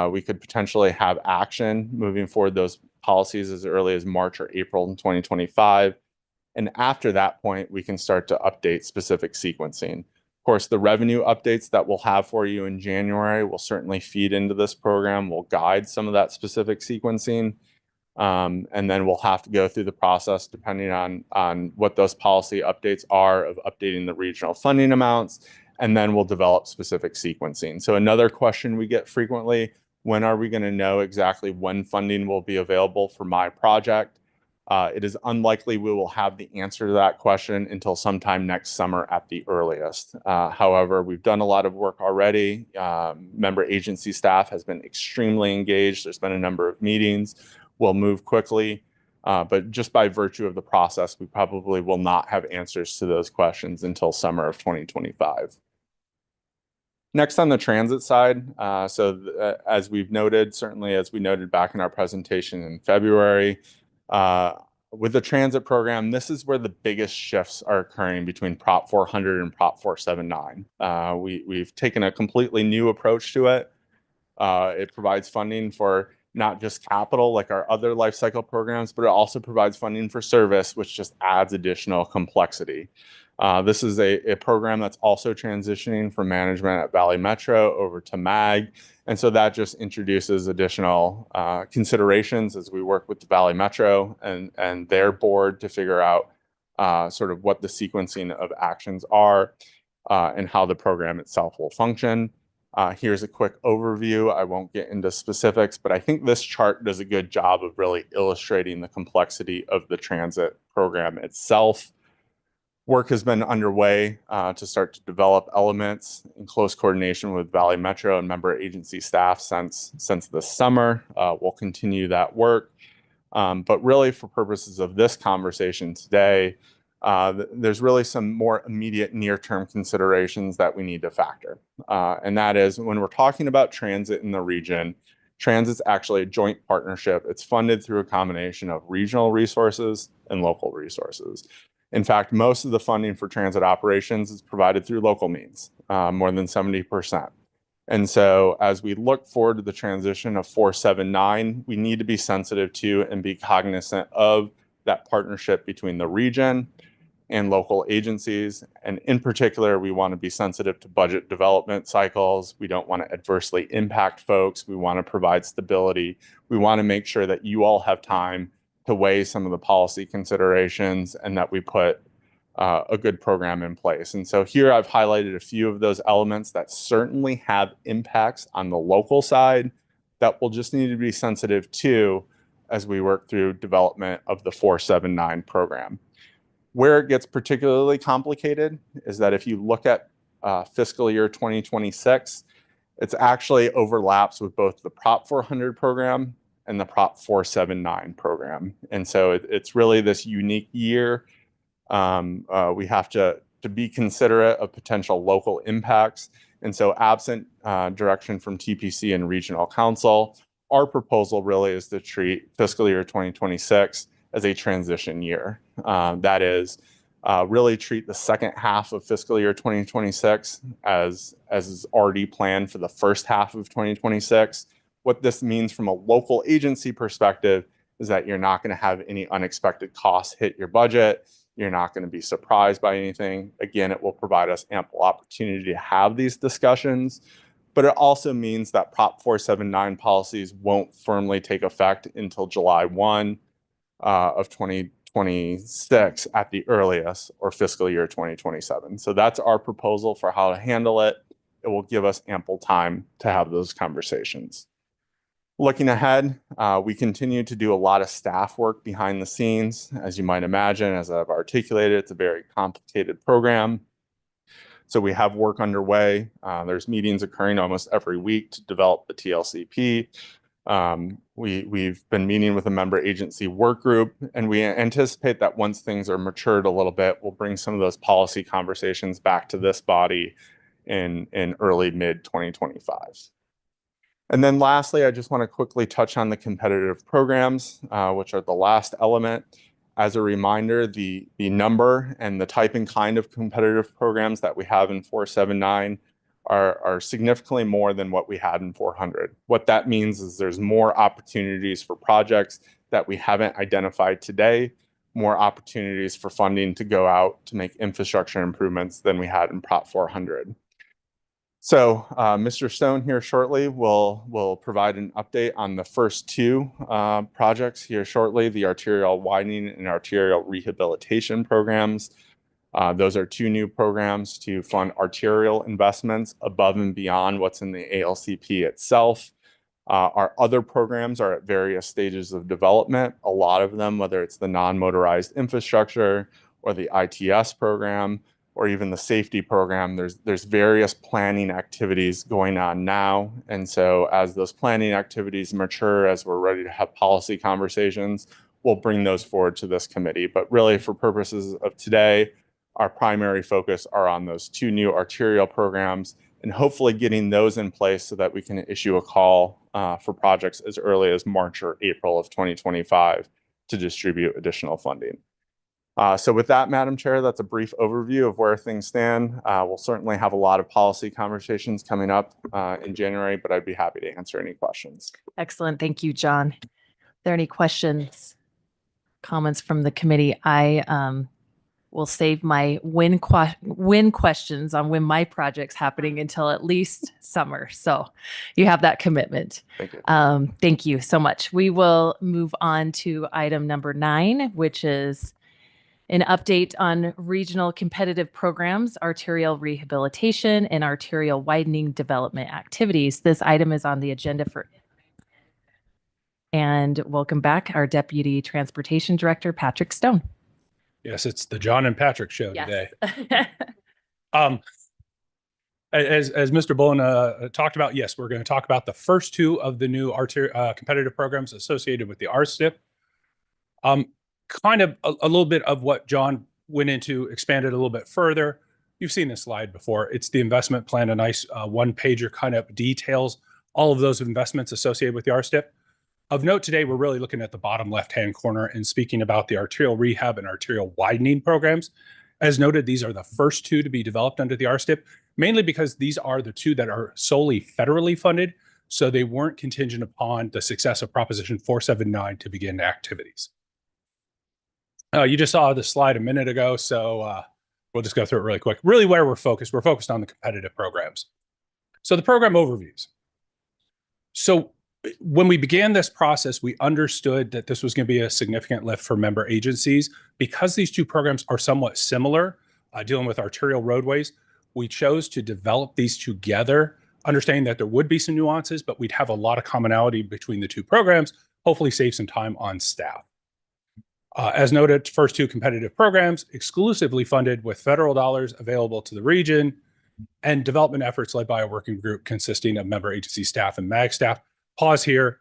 we could potentially have action moving forward those policies as early as March or April in 2025. And after that point, we can start to update specific sequencing. Of course, the revenue updates that we'll have for you in January will certainly feed into this program, will guide some of that specific sequencing. And then we'll have to go through the process, depending on what those policy updates are, of updating the regional funding amounts, and then we'll develop specific sequencing. So another question we get frequently, when are we going to know exactly when funding will be available for my project? It is unlikely we will have the answer to that question until sometime next summer at the earliest. However, we've done a lot of work already. Member agency staff has been extremely engaged. There's been a number of meetings. We'll move quickly, but just by virtue of the process, we probably will not have answers to those questions until summer of 2025. Next on the transit side, as we've noted, certainly as we noted back in our presentation in February, with the transit program, this is where the biggest shifts are occurring between Prop 400 and Prop 479. We've taken a completely new approach to it. It provides funding for not just capital like our other life cycle programs, but it also provides funding for service, which just adds additional complexity. This is a program that's also transitioning from management at Valley Metro over to MAG. And so that just introduces additional considerations as we work with the Valley Metro and their board to figure out sort of what the sequencing of actions are and how the program itself will function. Here's a quick overview. I won't get into specifics, but I think this chart does a good job of really illustrating the complexity of the transit program itself. Work has been underway to start to develop elements in close coordination with Valley Metro and member agency staff since this summer. We'll continue that work. But really, for purposes of this conversation today, there's really some more immediate near-term considerations that we need to factor. And that is, when we're talking about transit in the region, transit's actually a joint partnership. It's funded through a combination of regional resources and local resources. In fact, most of the funding for transit operations is provided through local means, more than 70%. And so as we look forward to the transition of 479, we need to be sensitive to and be cognizant of that partnership between the region and local agencies. And in particular, we want to be sensitive to budget development cycles. We don't want to adversely impact folks. We want to provide stability. We want to make sure that you all have time to weigh some of the policy considerations and that we put a good program in place. And so here I've highlighted a few of those elements that certainly have impacts on the local side that we'll just need to be sensitive to as we work through development of the 479 program. Where it gets particularly complicated is that if you look at fiscal year 2026, it's actually overlaps with both the Prop 400 program and the Prop 479 program. And so it's really this unique year. We have to be considerate of potential local impacts. And so absent direction from TPC and regional council, our proposal really is to treat fiscal year 2026 as a transition year. That is, really treat the second half of fiscal year 2026 as is already planned for the first half of 2026, What this means from a local agency perspective is that you're not going to have any unexpected costs hit your budget. You're not going to be surprised by anything. Again, it will provide us ample opportunity to have these discussions, but it also means that Prop 479 policies won't firmly take effect until July 1 of 2026 at the earliest, or fiscal year 2027. So that's our proposal for how to handle it. It will give us ample time to have those conversations. Looking ahead, we continue to do a lot of staff work behind the scenes. As you might imagine, as I've articulated, it's a very complicated program. So we have work underway. There's meetings occurring almost every week to develop the TLCP. We've been meeting with a member agency work group, and we anticipate that once things are matured a little bit, we'll bring some of those policy conversations back to this body in early mid 2025. And then lastly, I just want to quickly touch on the competitive programs, which are the last element. As a reminder, the number and the type and kind of competitive programs that we have in 479 are significantly more than what we had in 400. What that means is there's more opportunities for projects that we haven't identified today, more opportunities for funding to go out to make infrastructure improvements than we had in Prop 400. So Mr. Stone here shortly will provide an update on the first two projects here shortly, the arterial widening and arterial rehabilitation programs. Those are two new programs to fund arterial investments above and beyond what's in the ALCP itself. Our other programs are at various stages of development. A lot of them, whether it's the non-motorized infrastructure or the ITS program, or even the safety program, there's various planning activities going on now. And so as those planning activities mature, as we're ready to have policy conversations, we'll bring those forward to this committee. But really, for purposes of today, our primary focus are on those two new arterial programs and hopefully getting those in place so that we can issue a call for projects as early as March or April of 2025 to distribute additional funding. So with that, Madam Chair, that's a brief overview of where things stand. We'll certainly have a lot of policy conversations coming up in January, but I'd be happy to answer any questions. Excellent. Thank you, John. Are there any questions, comments from the committee? I will save my win questions on when my project's happening until at least summer. So you have that commitment. Thank you. Thank you so much. We will move on to item number 9, which is an update on regional competitive programs, arterial rehabilitation, and arterial widening development activities. This item is on the agenda for. And welcome back, our Deputy Transportation Director, Patrick Stone. Yes, it's the John and Patrick show Yes. today. As Mr. Bullen talked about, yes, we're going to talk about the first two of the new competitive programs associated with the RSTIP. Kind of a little bit of what John went into, expanded a little bit further. You've seen this slide before. It's the investment plan, a nice one-pager kind of details all of those investments associated with the RSTIP. Of note today, we're really looking at the bottom left-hand corner and speaking about the arterial rehab and arterial widening programs. As noted, these are the first two to be developed under the RSTIP, mainly because these are the two that are solely federally funded, so they weren't contingent upon the success of Proposition 479 to begin activities. You just saw this slide a minute ago, so we'll just go through it really quick. Really where we're focused on the competitive programs. So the program overviews. So when we began this process, we understood that this was going to be a significant lift for member agencies. Because these two programs are somewhat similar, dealing with arterial roadways, we chose to develop these together, understanding that there would be some nuances, but we'd have a lot of commonality between the two programs, hopefully save some time on staff. As noted, first two competitive programs exclusively funded with federal dollars available to the region, and development efforts led by a working group consisting of member agency staff and MAG staff. Pause here.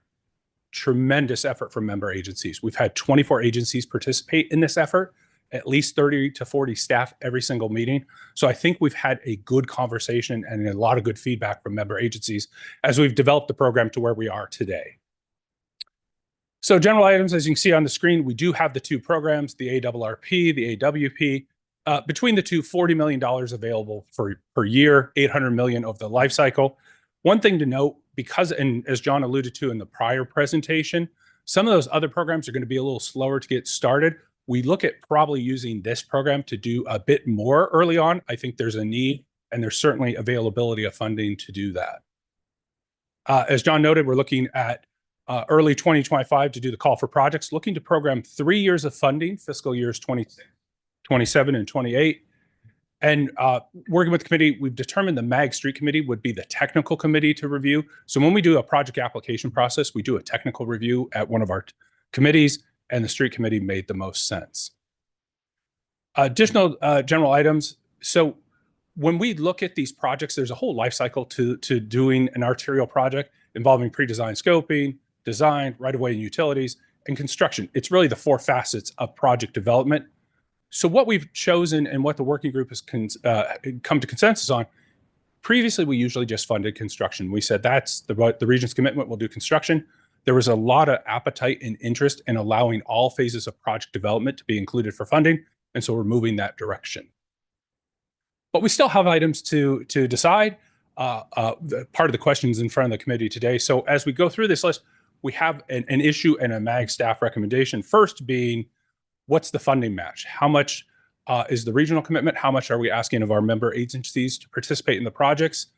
Tremendous effort from member agencies. We've had 24 agencies participate in this effort, at least 30 to 40 staff every single meeting. So I think we've had a good conversation and a lot of good feedback from member agencies as we've developed the program to where we are today. So general items, as you can see on the screen, we do have the two programs, the ARRP, the AWP. Between the two, $40 million available per year, $800 million over the life cycle. One thing to note, because, and as John alluded to in the prior presentation, some of those other programs are going to be a little slower to get started. We look at probably using this program to do a bit more early on. I think there's a need, and there's certainly availability of funding to do that. As John noted, we're looking at early 2025 to do the call for projects, looking to program 3 years of funding, fiscal years 26, 27, and 28. And working with the committee, we've determined the MAG Street Committee would be the technical committee to review. So when we do a project application process, we do a technical review at one of our committees, and the street committee made the most sense. Additional general items. So when we look at these projects, there's a whole life cycle to doing an arterial project involving pre-design scoping, design, right-of-way and utilities, and construction. It's really the 4 facets of project development. So what we've chosen and what the working group has come to consensus on, previously we usually just funded construction. We said that's the region's commitment, we'll do construction. There was a lot of appetite and interest in allowing all phases of project development to be included for funding, and so we're moving that direction. But we still have items to decide. Part of the questions in front of the committee today. So as we go through this list, we have an issue and a MAG staff recommendation. First being, what's the funding match? How much is the regional commitment? How much are we asking of our member agencies to participate in the projects?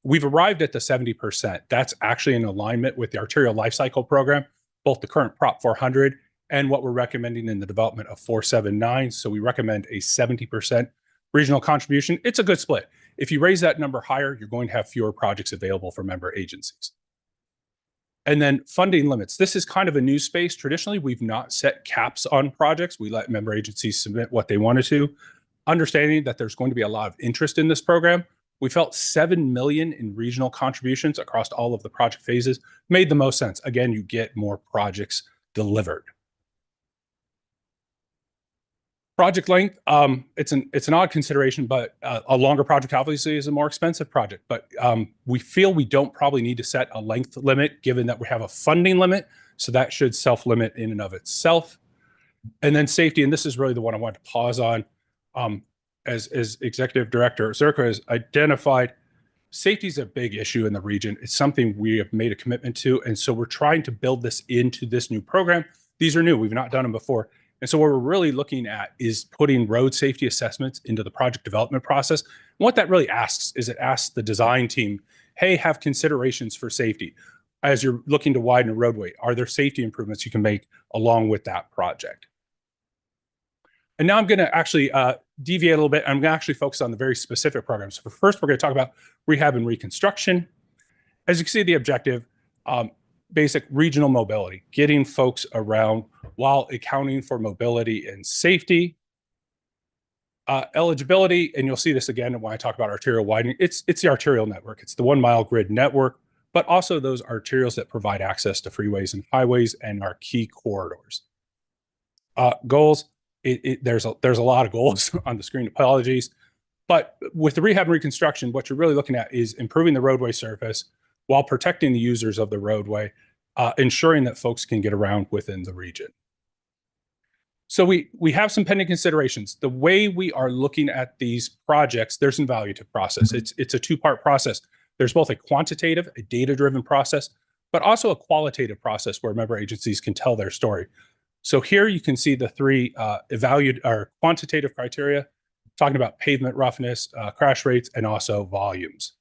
We've arrived at the 70%. That's actually in alignment with the Arterial Lifecycle Program, both the current Prop 400 and what we're recommending in the development of 479. So we recommend a 70% regional contribution. It's a good split. If you raise that number higher, you're going to have fewer projects available for member agencies. And then funding limits. This is kind of a new space. Traditionally, we've not set caps on projects. We let member agencies submit what they wanted to. Understanding that there's going to be a lot of interest in this program, we felt $7 million in regional contributions across all of the project phases made the most sense. Again, you get more projects delivered. Project length, it's an odd consideration, but a longer project obviously is a more expensive project. But we feel we don't probably need to set a length limit given that we have a funding limit. So that should self-limit in and of itself. And then safety, and this is really the one I wanted to pause on. As Executive Director Zerko has identified, safety is a big issue in the region. It's something we have made a commitment to. And so we're trying to build this into this new program. These are new. We've not done them before. And so what we're really looking at is putting road safety assessments into the project development process. And what that really asks is it asks the design team, hey, have considerations for safety. As you're looking to widen a roadway, are there safety improvements you can make along with that project? And now I'm going to actually deviate a little bit. I'm going to actually focus on the very specific programs. So first, we're going to talk about rehab and reconstruction. As you can see, the objective, basic regional mobility, getting folks around while accounting for mobility and safety. Eligibility, and you'll see this again when I talk about arterial widening, it's the arterial network. It's the 1 mile grid network, but also those arterials that provide access to freeways and highways and our key corridors. Goals, there's a lot of goals on the screen, apologies. But with the rehab and reconstruction, what you're really looking at is improving the roadway surface while protecting the users of the roadway, ensuring that folks can get around within the region. So we have some pending considerations. The way we are looking at these projects, there's some evaluative process. It's a 2-part process. There's both a quantitative, a data-driven process, but also a qualitative process where member agencies can tell their story. So here you can see the 3 quantitative criteria, talking about pavement roughness, crash rates, and also volumes.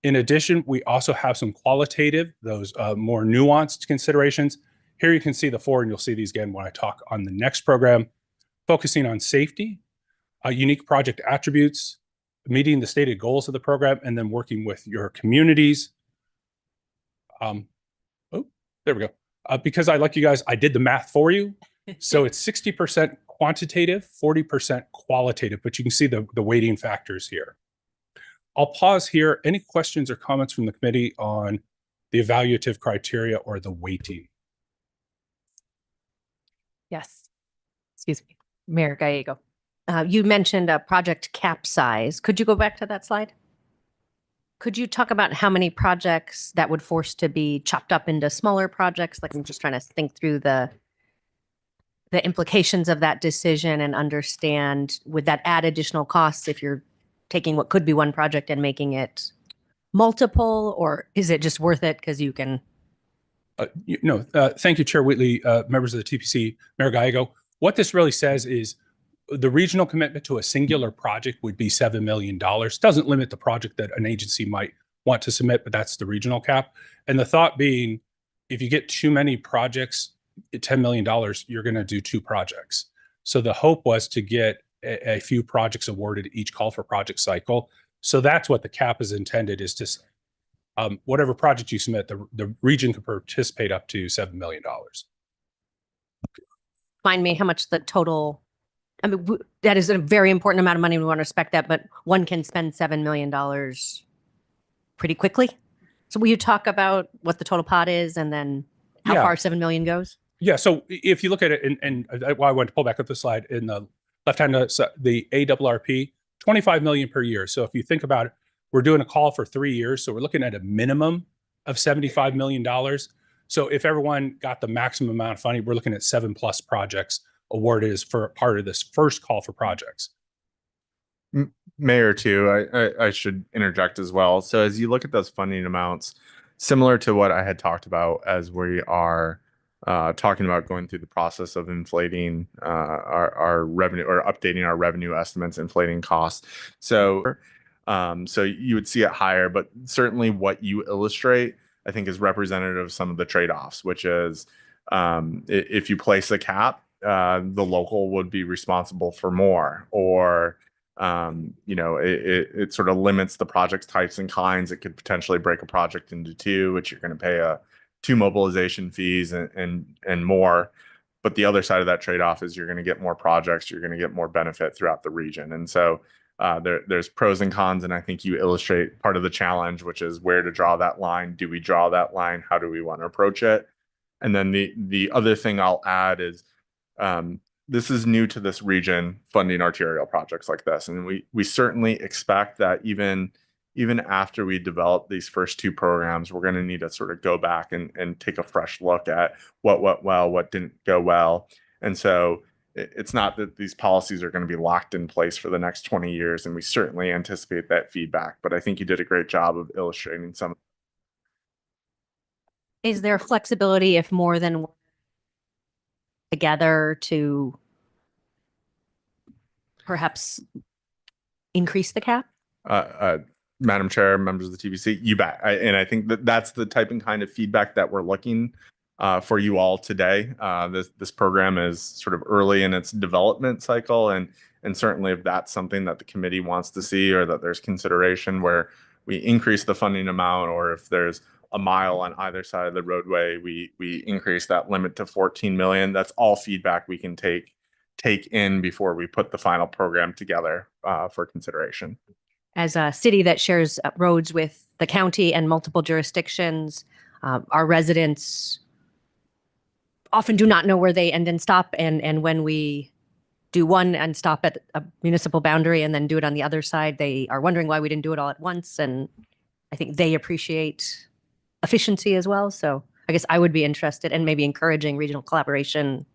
In addition, we also have some qualitative, those more nuanced considerations. Here you can see the 4, and you'll see these again when I talk on the next program, focusing on safety, unique project attributes, meeting the stated goals of the program, and then working with your communities. There we go. Because I like you guys, I did the math for you. So it's 60% quantitative, 40% qualitative, but you can see the weighting factors here. I'll pause here. Any questions or comments from the committee on the evaluative criteria or the weighting? Yes. Excuse me. Mayor Gallego. You mentioned a project cap size. Could you go back to that slide? Could you talk about how many projects that would force to be chopped up into smaller projects? Like, I'm just trying to think through the implications of that decision and understand, would that add additional costs if you're taking what could be one project and making it multiple, or is it just worth it because you can? Thank you, Chair Wheatley, members of the TPC, Mayor Gallego. What this really says is the regional commitment to a singular project would be $7 million. Doesn't limit the project that an agency might want to submit, but that's the regional cap. And the thought being, if you get too many projects at $10 million, you're going to do 2 projects. So the hope was to get a few projects awarded each call for project cycle. So that's what the cap is intended, is to whatever project you submit, the region can participate up to $7 million. Remind me how much the total, I mean, that is a very important amount of money. We want to respect that, but one can spend $7 million pretty quickly. So will you talk about what the total pot is and then how Yeah. far 7 million goes? Yeah, so if you look at it, and I went to pull back up the slide, in the left-hand, the ARRP, 25 million per year. So if you think about it, we're doing a call for 3 years. So we're looking at a minimum of $75 million. So if everyone got the maximum amount of funding, we're looking at 7+ projects awarded as for part of this first call for projects. Mayor, too, I should interject as well. So as you look at those funding amounts, similar to what I had talked about as we are talking about going through the process of inflating our revenue, or updating our revenue estimates, inflating costs. So you would see it higher, but certainly what you illustrate, I think, is representative of some of the trade-offs, which is if you place a cap, the local would be responsible for more, or it sort of limits the project types and kinds. It could potentially break a project into 2, which you're going to pay 2 mobilization fees and more. But the other side of that trade-off is you're going to get more projects, you're going to get more benefit throughout the region. And so there's pros and cons, and I think you illustrate part of the challenge, which is where to draw that line. Do we draw that line? How do we want to approach it? And then the other thing I'll add is this is new to this region, funding arterial projects like this. And we certainly expect that even after we develop these first 2 programs, we're going to need to sort of go back and take a fresh look at what went well, what didn't go well. And so it's not that these policies are going to be locked in place for the next 20 years, and we certainly anticipate that feedback. But I think you did a great job of illustrating some. Is there flexibility if more than one together to perhaps increase the cap? Madam Chair, members of the TPC, you bet. And I think that's the type and kind of feedback that we're looking for you all today. This program is sort of early in its development cycle, and certainly if that's something that the committee wants to see, or that there's consideration where we increase the funding amount, or if there's a mile on either side of the roadway, we increase that limit to 14 million. That's all feedback we can take in before we put the final program together for consideration. As a city that shares roads with the county and multiple jurisdictions, our residents often do not know where they end and stop. And when we do one and stop at a municipal boundary and then do it on the other side, they are wondering why we didn't do it all at once. And I think they appreciate efficiency as well. So I guess I would be interested, and maybe encouraging regional collaboration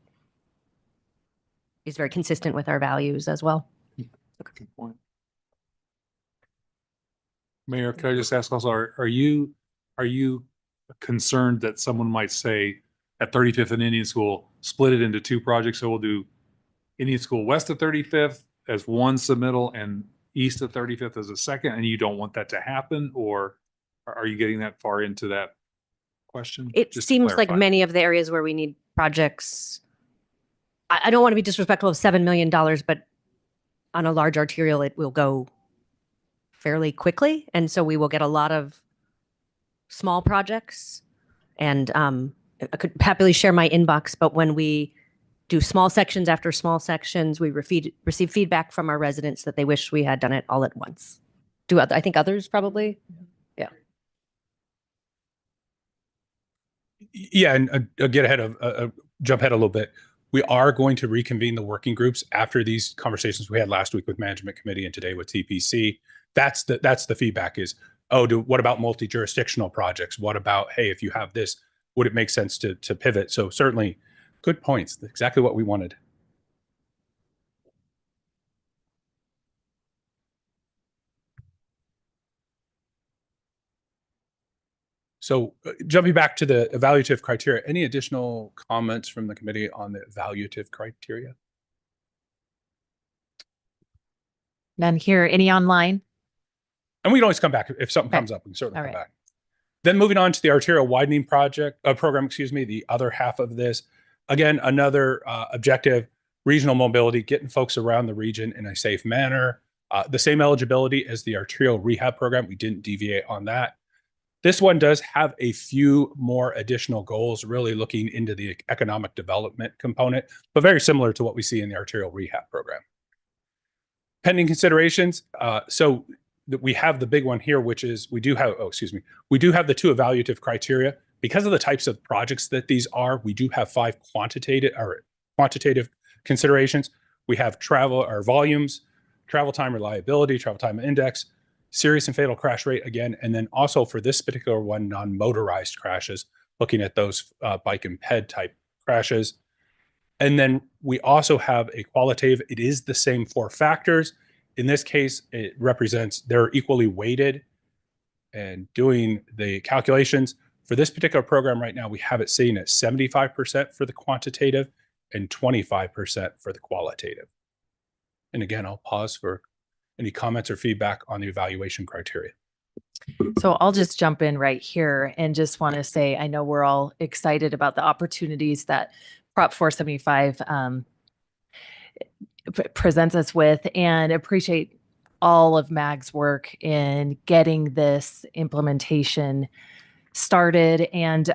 is very consistent with our values as well. Good point. Mayor, could I just ask also, are you concerned that someone might say at 35th and Indian School, split it into 2 projects? So we'll do Indian School west of 35th as one submittal and east of 35th as a second, and you don't want that to happen? Or are you getting that far into that question? It Just to seems like clarify. many of the areas where we need projects, I don't want to be disrespectful of $7 million, but on a large arterial, it will go fairly quickly. And so we will get a lot of small projects. And I could happily share my inbox, but when we do small sections after small sections, we receive feedback from our residents that they wish we had done it all at once. I think others probably? Yeah. Yeah, and jump ahead a little bit. We are going to reconvene the working groups after these conversations we had last week with Management Committee and today with TPC. That's the feedback is, what about multi-jurisdictional projects? What about, hey, if you have this, would it make sense to pivot? So certainly good points. Exactly what we wanted. So jumping back to the evaluative criteria, any additional comments from the committee on the evaluative criteria? None here. Any online? And we can always come back if something Okay. comes up. We can certainly All come right. back. Then moving on to the arterial widening program, the other half of this. Again, another objective, regional mobility, getting folks around the region in a safe manner. The same eligibility as the arterial rehab program. We didn't deviate on that. This one does have a few more additional goals, really looking into the economic development component, but very similar to what we see in the arterial rehab program. Pending considerations. So we have the big one here, which is we do have the two evaluative criteria. Because of the types of projects that these are, we do have 5 quantitative considerations. We have travel or volumes, travel time reliability, travel time index, serious and fatal crash rate again, and then also for this particular one, non-motorized crashes, looking at those bike and ped type crashes. And then we also have a qualitative. It is the same 4 factors. In this case, it represents they're equally weighted. And doing the calculations for this particular program right now, we have it sitting at 75% for the quantitative and 25% for the qualitative. And again, I'll pause for any comments or feedback on the evaluation criteria. So I'll just jump in right here and just want to say, I know we're all excited about the opportunities that Prop 475 presents us with, and appreciate all of MAG's work in getting this implementation started and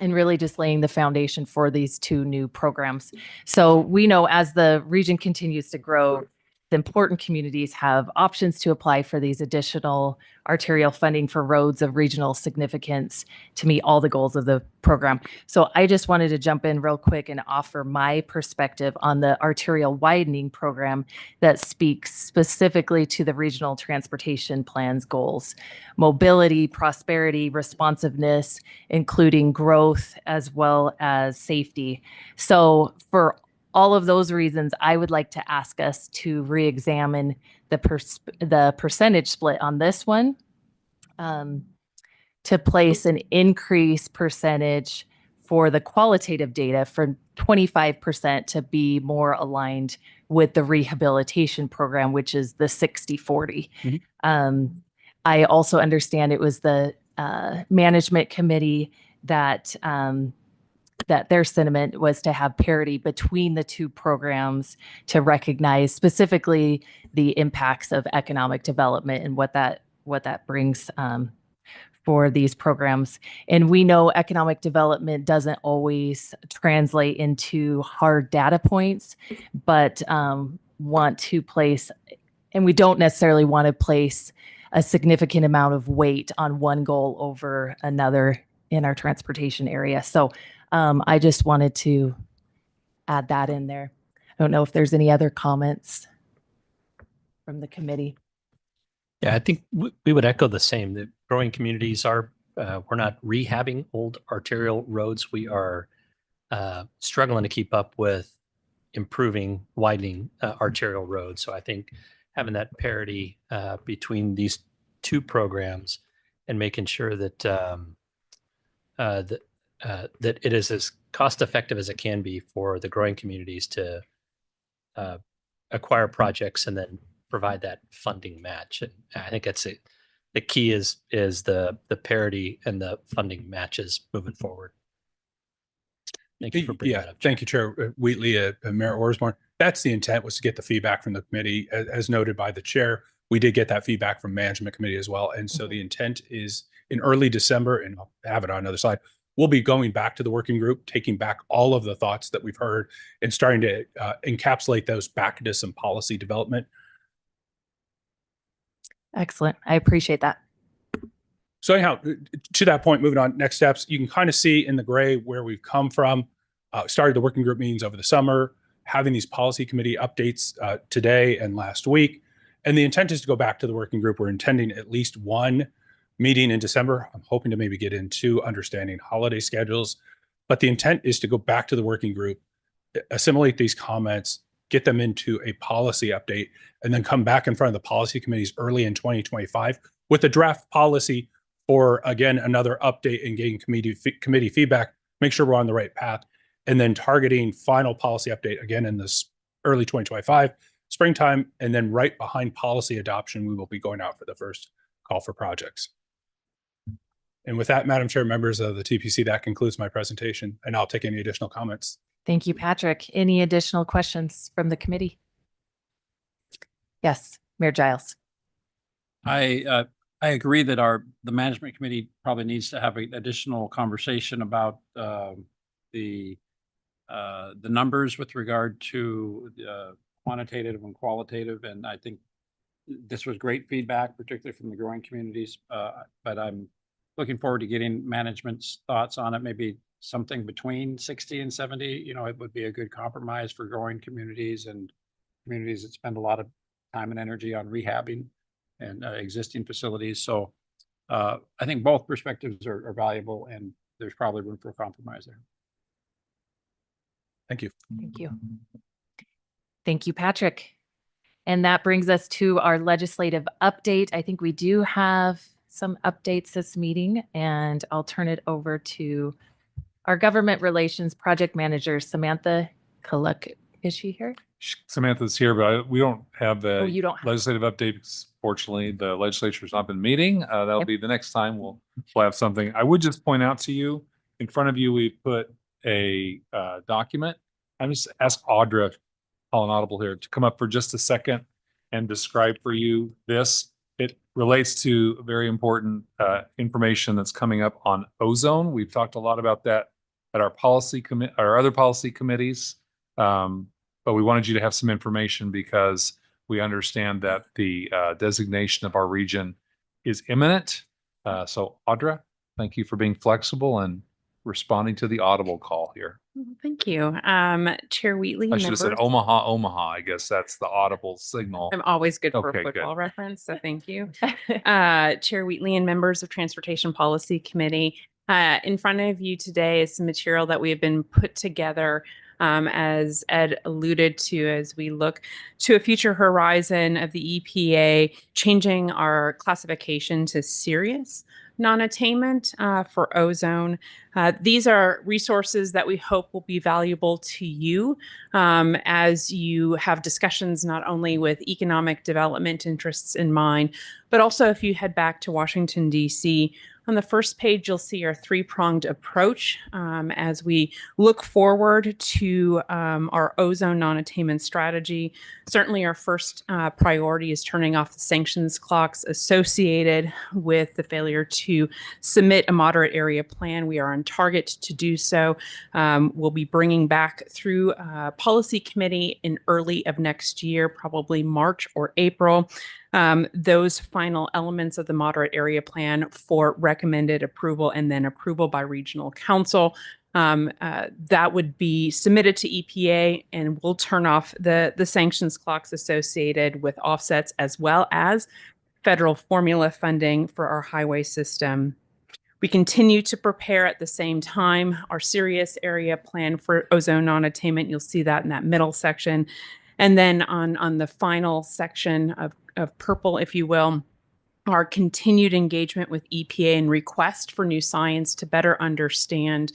really just laying the foundation for these 2 new programs. So we know as the region continues to grow, the important communities have options to apply for these additional arterial funding for roads of regional significance to meet all the goals of the program. So I just wanted to jump in real quick and offer my perspective on the arterial widening program that speaks specifically to the regional transportation plan's goals: mobility, prosperity, responsiveness, including growth as well as safety. So for all of those reasons, I would like to ask us to re-examine the percentage split on this one, to place an increased percentage for the qualitative data from 25% to be more aligned with the rehabilitation program, which is the 60-40. I also understand it was the management committee that their sentiment was to have parity between the 2 programs to recognize specifically the impacts of economic development and what that brings for these programs. And we know economic development doesn't always translate into hard data points, but want to place, and we don't necessarily want to place a significant amount of weight on one goal over another in our transportation area. So I just wanted to add that in there. I don't know if there's any other comments from the committee. Yeah, I think we would echo the same. The growing communities are, we're not rehabbing old arterial roads. We are struggling to keep up with improving, widening arterial roads. So I think having that parity between these 2 programs and making sure that that it is as cost effective as it can be for the growing communities to acquire projects and then provide that funding match. And I think that's it. The key is the parity and the funding matches moving forward. Thank you for bringing that up. Thank you, Chair Wheatley, Mayor Orsborn. That's the intent, was to get the feedback from the committee. As noted by the chair, we did get that feedback from management committee as well. And so the intent is in early December, and I'll have it on another slide, we'll be going back to the working group, taking back all of the thoughts that we've heard and starting to encapsulate those back into some policy development. Excellent. I appreciate that. So anyhow, to that point, moving on, next steps, you can kind of see in the gray where we've come from. Started the working group meetings over the summer, having these policy committee updates today and last week. And the intent is to go back to the working group. We're intending at least 1 meeting in December. I'm hoping to maybe get into understanding holiday schedules. But the intent is to go back to the working group, assimilate these comments, get them into a policy update, and then come back in front of the policy committees early in 2025 with a draft policy for, again, another update and getting committee feedback, make sure we're on the right path, and then targeting final policy update again in this early 2025 springtime. And then right behind policy adoption, we will be going out for the first call for projects. And with that, Madam Chair, members of the TPC, that concludes my presentation, and I'll take any additional comments. Thank you, Patrick. Any additional questions from the committee? Yes, Mayor Giles. I agree that the management committee probably needs to have an additional conversation about the numbers with regard to quantitative and qualitative. And I think this was great feedback, particularly from the growing communities. But I'm looking forward to getting management's thoughts on it. Maybe something between 60 and 70. You know, it would be a good compromise for growing communities and communities that spend a lot of time and energy on rehabbing and existing facilities. So I think both perspectives are valuable, and there's probably room for a compromise there. Thank you. Thank you. Thank you, Patrick. And that brings us to our legislative update. I think we do have some updates this meeting, and I'll turn it over to our government relations project manager, Samantha Kaluk. Is she here? Samantha's here, but we don't have Oh, the you don't have. legislative updates. Fortunately, the legislature's not been meeting. That'll Yep. be the next time we'll have something. I would just point out to you, in front of you, we put a document. I'm just ask Audra, Colin Audible here, to come up for just a second and describe for you this. It relates to very important information that's coming up on ozone. We've talked a lot about that at our our other policy committees. But we wanted you to have some information because we understand that the designation of our region is imminent. So Audra, thank you for being flexible and responding to the audible call here. Thank you. Chair Wheatley. I should have said members- Omaha, Omaha. I guess that's the audible signal. I'm always good for Okay, a good. football reference, so thank you. Chair Wheatley and members of Transportation Policy Committee, in front of you today is some material that we have been put together as Ed alluded to, as we look to a future horizon of the EPA changing our classification to serious non-attainment for ozone. These are resources that we hope will be valuable to you as you have discussions not only with economic development interests in mind, but also if you head back to Washington, D.C., on the first page, you'll see our three-pronged approach as we look forward to our ozone non-attainment strategy. Certainly, our first priority is turning off the sanctions clocks associated with the failure to submit a moderate area plan. We are on target to do so. We'll be bringing back through policy committee in early of next year, probably March or April, those final elements of the moderate area plan for recommended approval and then approval by regional council. That would be submitted to EPA, and we'll turn off the sanctions clocks associated with offsets as well as federal formula funding for our highway system. We continue to prepare at the same time our serious area plan for ozone non-attainment. You'll see that in that middle section. And then on the final section of purple, if you will, our continued engagement with EPA and request for new science to better understand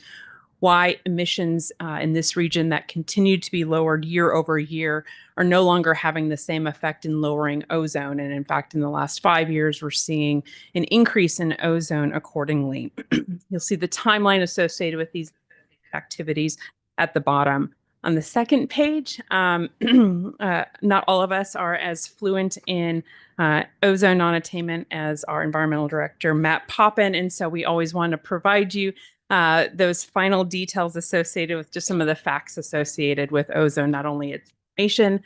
why emissions in this region that continue to be lowered year over year are no longer having the same effect in lowering ozone. And in fact, in the last 5 years, we're seeing an increase in ozone accordingly. You'll see the timeline associated with these activities at the bottom. On the second page, not all of us are as fluent in ozone non-attainment as our environmental director, Matt Poppin. And so we always want to provide you those final details associated with just some of the facts associated with ozone, not only its formation,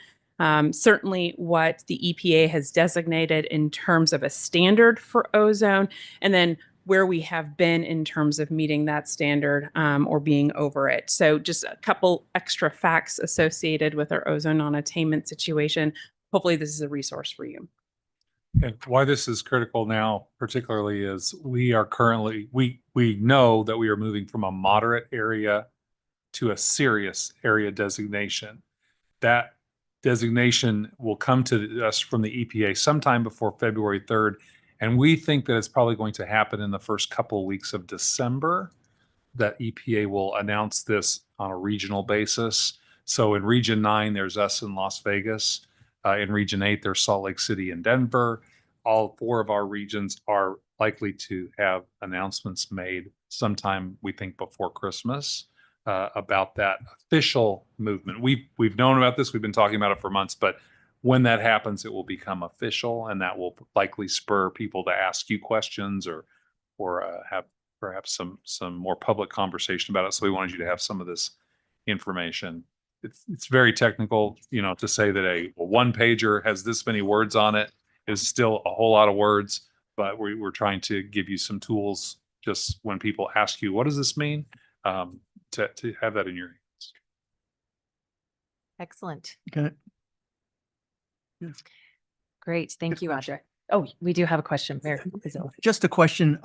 certainly what the EPA has designated in terms of a standard for ozone, and then where we have been in terms of meeting that standard or being over it. So just a couple extra facts associated with our ozone non-attainment situation. Hopefully this is a resource for you. And why this is critical now, particularly, is we are currently, we know that we are moving from a moderate area to a serious area designation. That designation will come to us from the EPA sometime before February 3rd. And we think that it's probably going to happen in the first couple of weeks of December, that EPA will announce this on a regional basis. So in Region 9, there's us in Las Vegas. In Region 8, there's Salt Lake City and Denver. All 4 of our regions are likely to have announcements made sometime, we think, before Christmas about that official movement. We've known about this. We've been talking about it for months, but when that happens, it will become official, and that will likely spur people to ask you questions or have perhaps some more public conversation about it. So we wanted you to have some of this information. It's very technical, to say that a one pager has this many words on it is still a whole lot of words, but we're trying to give you some tools just when people ask you, what does this mean? To have that in your hands. Excellent. Okay. Great. Thank you, Audrey. Oh, we do have a question. Mayor Pizzolo. Just a question,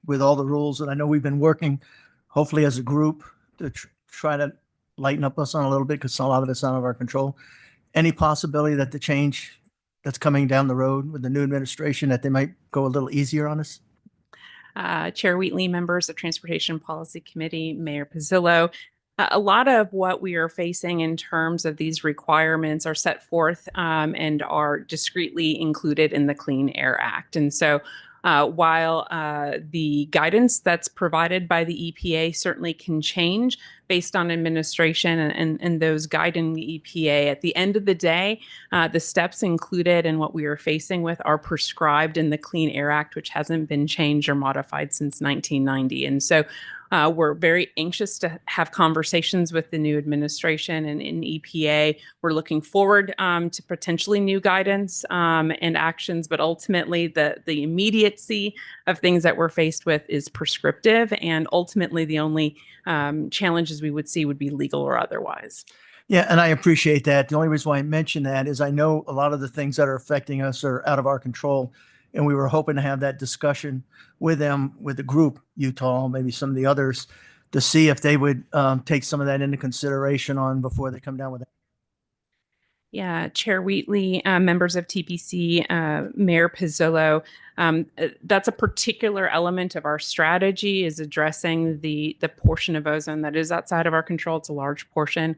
with all the rules, and I know we've been working, hopefully as a group, to try to lighten up us on a little bit, because a lot of it's out of our control. Any possibility that the change that's coming down the road with the new administration, that they might go a little easier on us? Chair Wheatley, members of Transportation Policy Committee, Mayor Pizzolo. A lot of what we are facing in terms of these requirements are set forth and are discreetly included in the Clean Air Act. And so while the guidance that's provided by the EPA certainly can change based on administration and those guiding the EPA, at the end of the day, the steps included in what we are facing with are prescribed in the Clean Air Act, which hasn't been changed or modified since 1990. And so we're very anxious to have conversations with the new administration and in EPA. We're looking forward to potentially new guidance and actions, but ultimately the immediacy of things that we're faced with is prescriptive, and ultimately the only challenges we would see would be legal or otherwise. Yeah, and I appreciate that. The only reason why I mention that is I know a lot of the things that are affecting us are out of our control. And we were hoping to have that discussion with them, with the group, Utah, maybe some of the others, to see if they would take some of that into consideration before they come down with it. Yeah, Chair Wheatley, members of TPC, Mayor Pizzolo, that's a particular element of our strategy, is addressing the portion of ozone that is outside of our control. It's a large portion.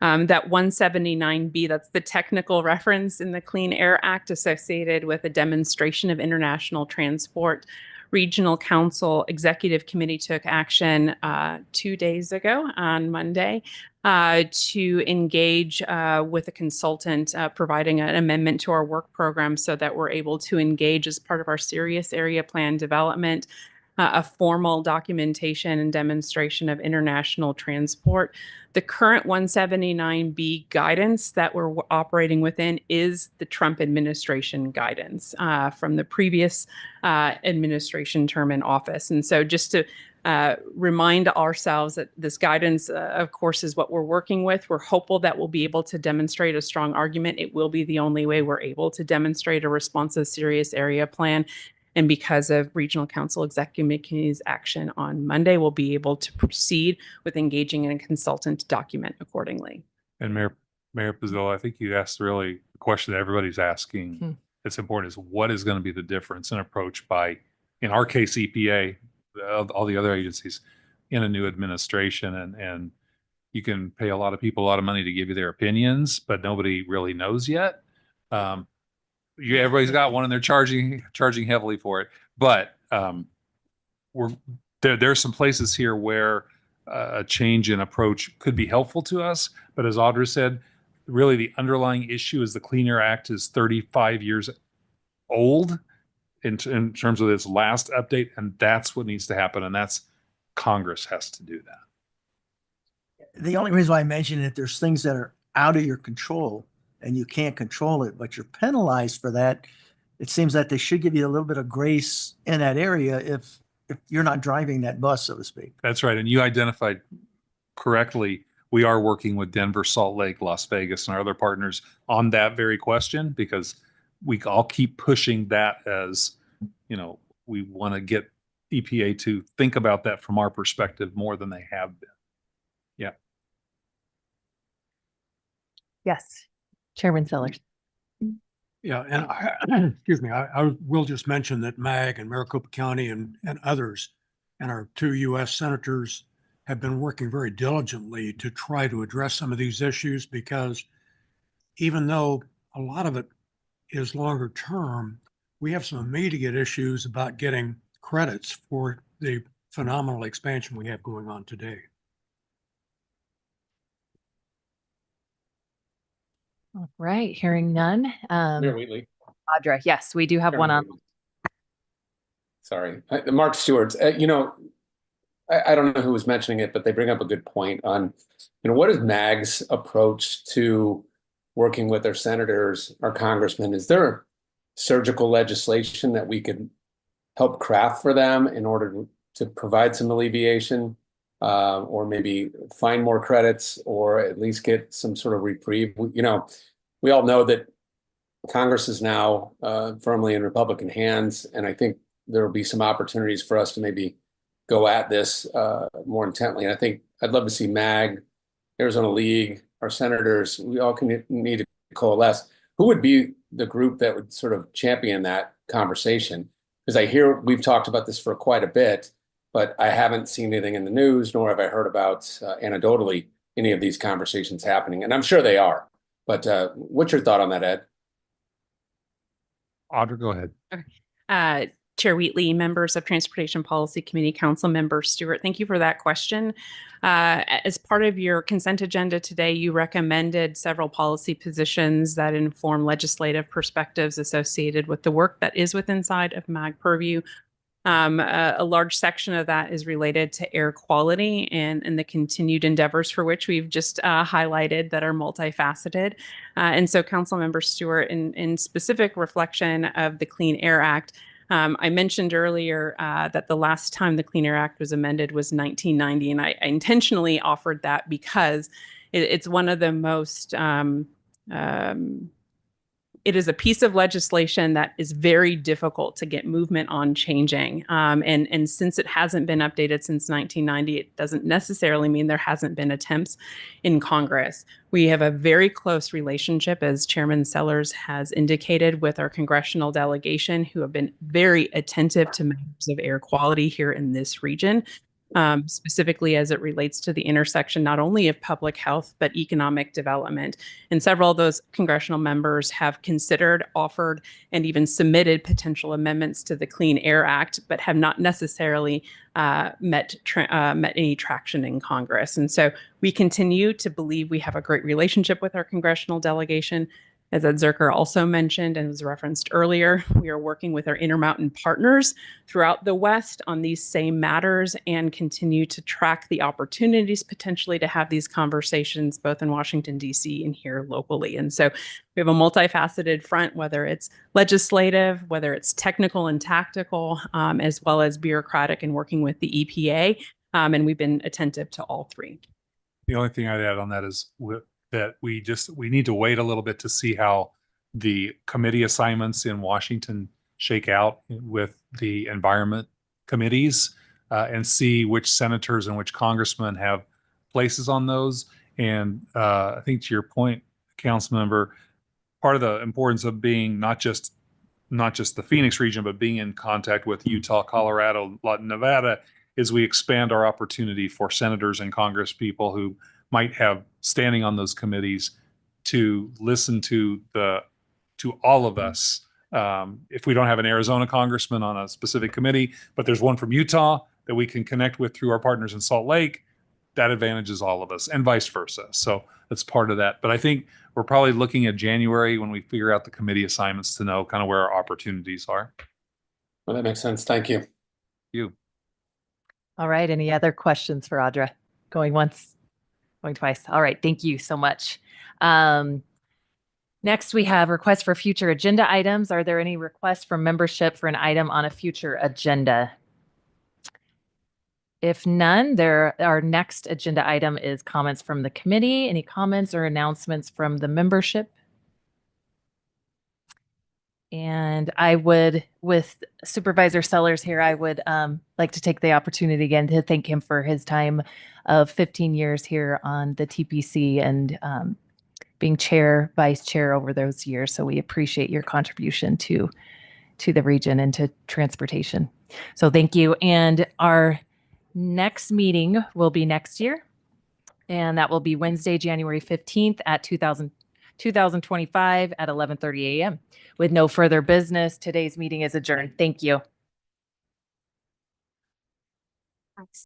That 179B, that's the technical reference in the Clean Air Act associated with a demonstration of international transport. Regional Council Executive Committee took action 2 days ago on Monday to engage with a consultant providing an amendment to our work program so that we're able to engage as part of our serious area plan development, a formal documentation and demonstration of international transport. The current 179B guidance that we're operating within is the Trump administration guidance from the previous administration term in office. And so just to remind ourselves that this guidance, of course, is what we're working with. We're hopeful that we'll be able to demonstrate a strong argument. It will be the only way we're able to demonstrate a responsive serious area plan. And because of Regional Council Executive Committee's action on Monday, we'll be able to proceed with engaging in a consultant to document accordingly. And Mayor Pizzolo, I think you asked really the question that everybody's asking. It's important, is what is going to be the difference in approach by, in our case, EPA, all the other agencies in a new administration. And you can pay a lot of people a lot of money to give you their opinions, but nobody really knows yet. Everybody's got one and they're charging heavily for it. But there are some places here where a change in approach could be helpful to us. But as Audra said, really the underlying issue is the Clean Air Act is 35 years old in terms of its last update. And that's what needs to happen. And that's Congress has to do that. The only reason why I mention it, there's things that are out of your control and you can't control it, but you're penalized for that. It seems that they should give you a little bit of grace in that area if you're not driving that bus, so to speak. That's right. And you identified correctly, we are working with Denver, Salt Lake, Las Vegas, and our other partners on that very question, because we all keep pushing that as, we want to get EPA to think about that from our perspective more than they have been. Yeah. Yes. Chairman Sellers. Yeah, and I, excuse me, I will just mention that MAG and Maricopa County and others and our 2 U.S. senators have been working very diligently to try to address some of these issues, because even though a lot of it is longer term, we have some immediate issues about getting credits for the phenomenal expansion we have going on today. All right, hearing none. Mayor Wheatley. Audra, yes, we do have one on. Sorry, Mark Stewart. I don't know who was mentioning it, but they bring up a good point on, what is MAG's approach to working with our senators, our congressmen? Is there surgical legislation that we could help craft for them in order to provide some alleviation, or maybe find more credits, or at least get some sort of reprieve? We all know that Congress is now firmly in Republican hands, and I think there will be some opportunities for us to maybe go at this more intently. And I think I'd love to see MAG, Arizona League, our senators, we all need to coalesce. Who would be the group that would sort of champion that conversation? Because I hear we've talked about this for quite a bit, but I haven't seen anything in the news, nor have I heard about anecdotally any of these conversations happening. And I'm sure they are. But what's your thought on that, Ed? Audra, go ahead. Chair Wheatley, members of Transportation Policy Committee, Council Member Stewart, thank you for that question. As part of your consent agenda today, you recommended several policy positions that inform legislative perspectives associated with the work that is within inside of MAG purview. A large section of that is related to air quality and the continued endeavors for which we've just highlighted that are multifaceted. And so Councilmember Stewart, in specific reflection of the Clean Air Act, I mentioned earlier that the last time the Clean Air Act was amended was 1990, and I intentionally offered that because it's one of the most it is a piece of legislation that is very difficult to get movement on changing. And since it hasn't been updated since 1990, it doesn't necessarily mean there hasn't been attempts in Congress. We have a very close relationship, as Chairman Sellers has indicated, with our congressional delegation, who have been very attentive to matters of air quality here in this region. Specifically as it relates to the intersection not only of public health, but economic development. And several of those congressional members have considered, offered, and even submitted potential amendments to the Clean Air Act, but have not necessarily met any traction in Congress. And so we continue to believe we have a great relationship with our congressional delegation. As Ed Zerker also mentioned and was referenced earlier, we are working with our Intermountain partners throughout the West on these same matters and continue to track the opportunities potentially to have these conversations both in Washington, D.C. and here locally. And so we have a multifaceted front, whether it's legislative, whether it's technical and tactical, as well as bureaucratic and working with the EPA. And we've been attentive to all three. The only thing I'd add on that is that we need to wait a little bit to see how the committee assignments in Washington shake out with the environment committees, and see which senators and which congressmen have places on those. And I think to your point, council member, part of the importance of being not just the Phoenix region, but being in contact with Utah, Colorado, Nevada, is we expand our opportunity for senators and congress people who might have standing on those committees to listen to all of us. If we don't have an Arizona congressman on a specific committee, but there's one from Utah that we can connect with through our partners in Salt Lake, that advantages all of us, and vice versa. So that's part of that. But I think we're probably looking at January when we figure out the committee assignments to know kind of where our opportunities are. Well, that makes sense. Thank you. You. All right. Any other questions for Audra? Going once, going twice. All right. Thank you so much. Next, we have requests for future agenda items. Are there any requests from membership for an item on a future agenda? If none, our next agenda item is comments from the committee. Any comments or announcements from the membership? And I would, with Supervisor Sellers here, I would like to take the opportunity again to thank him for his time of 15 years here on the TPC and being chair, vice chair over those years. So we appreciate your contribution to the region and to transportation. So thank you. And our next meeting will be next year. And that will be Wednesday, January 15th at 2025 at 11:30 a.m. With no further business, today's meeting is adjourned. Thank you.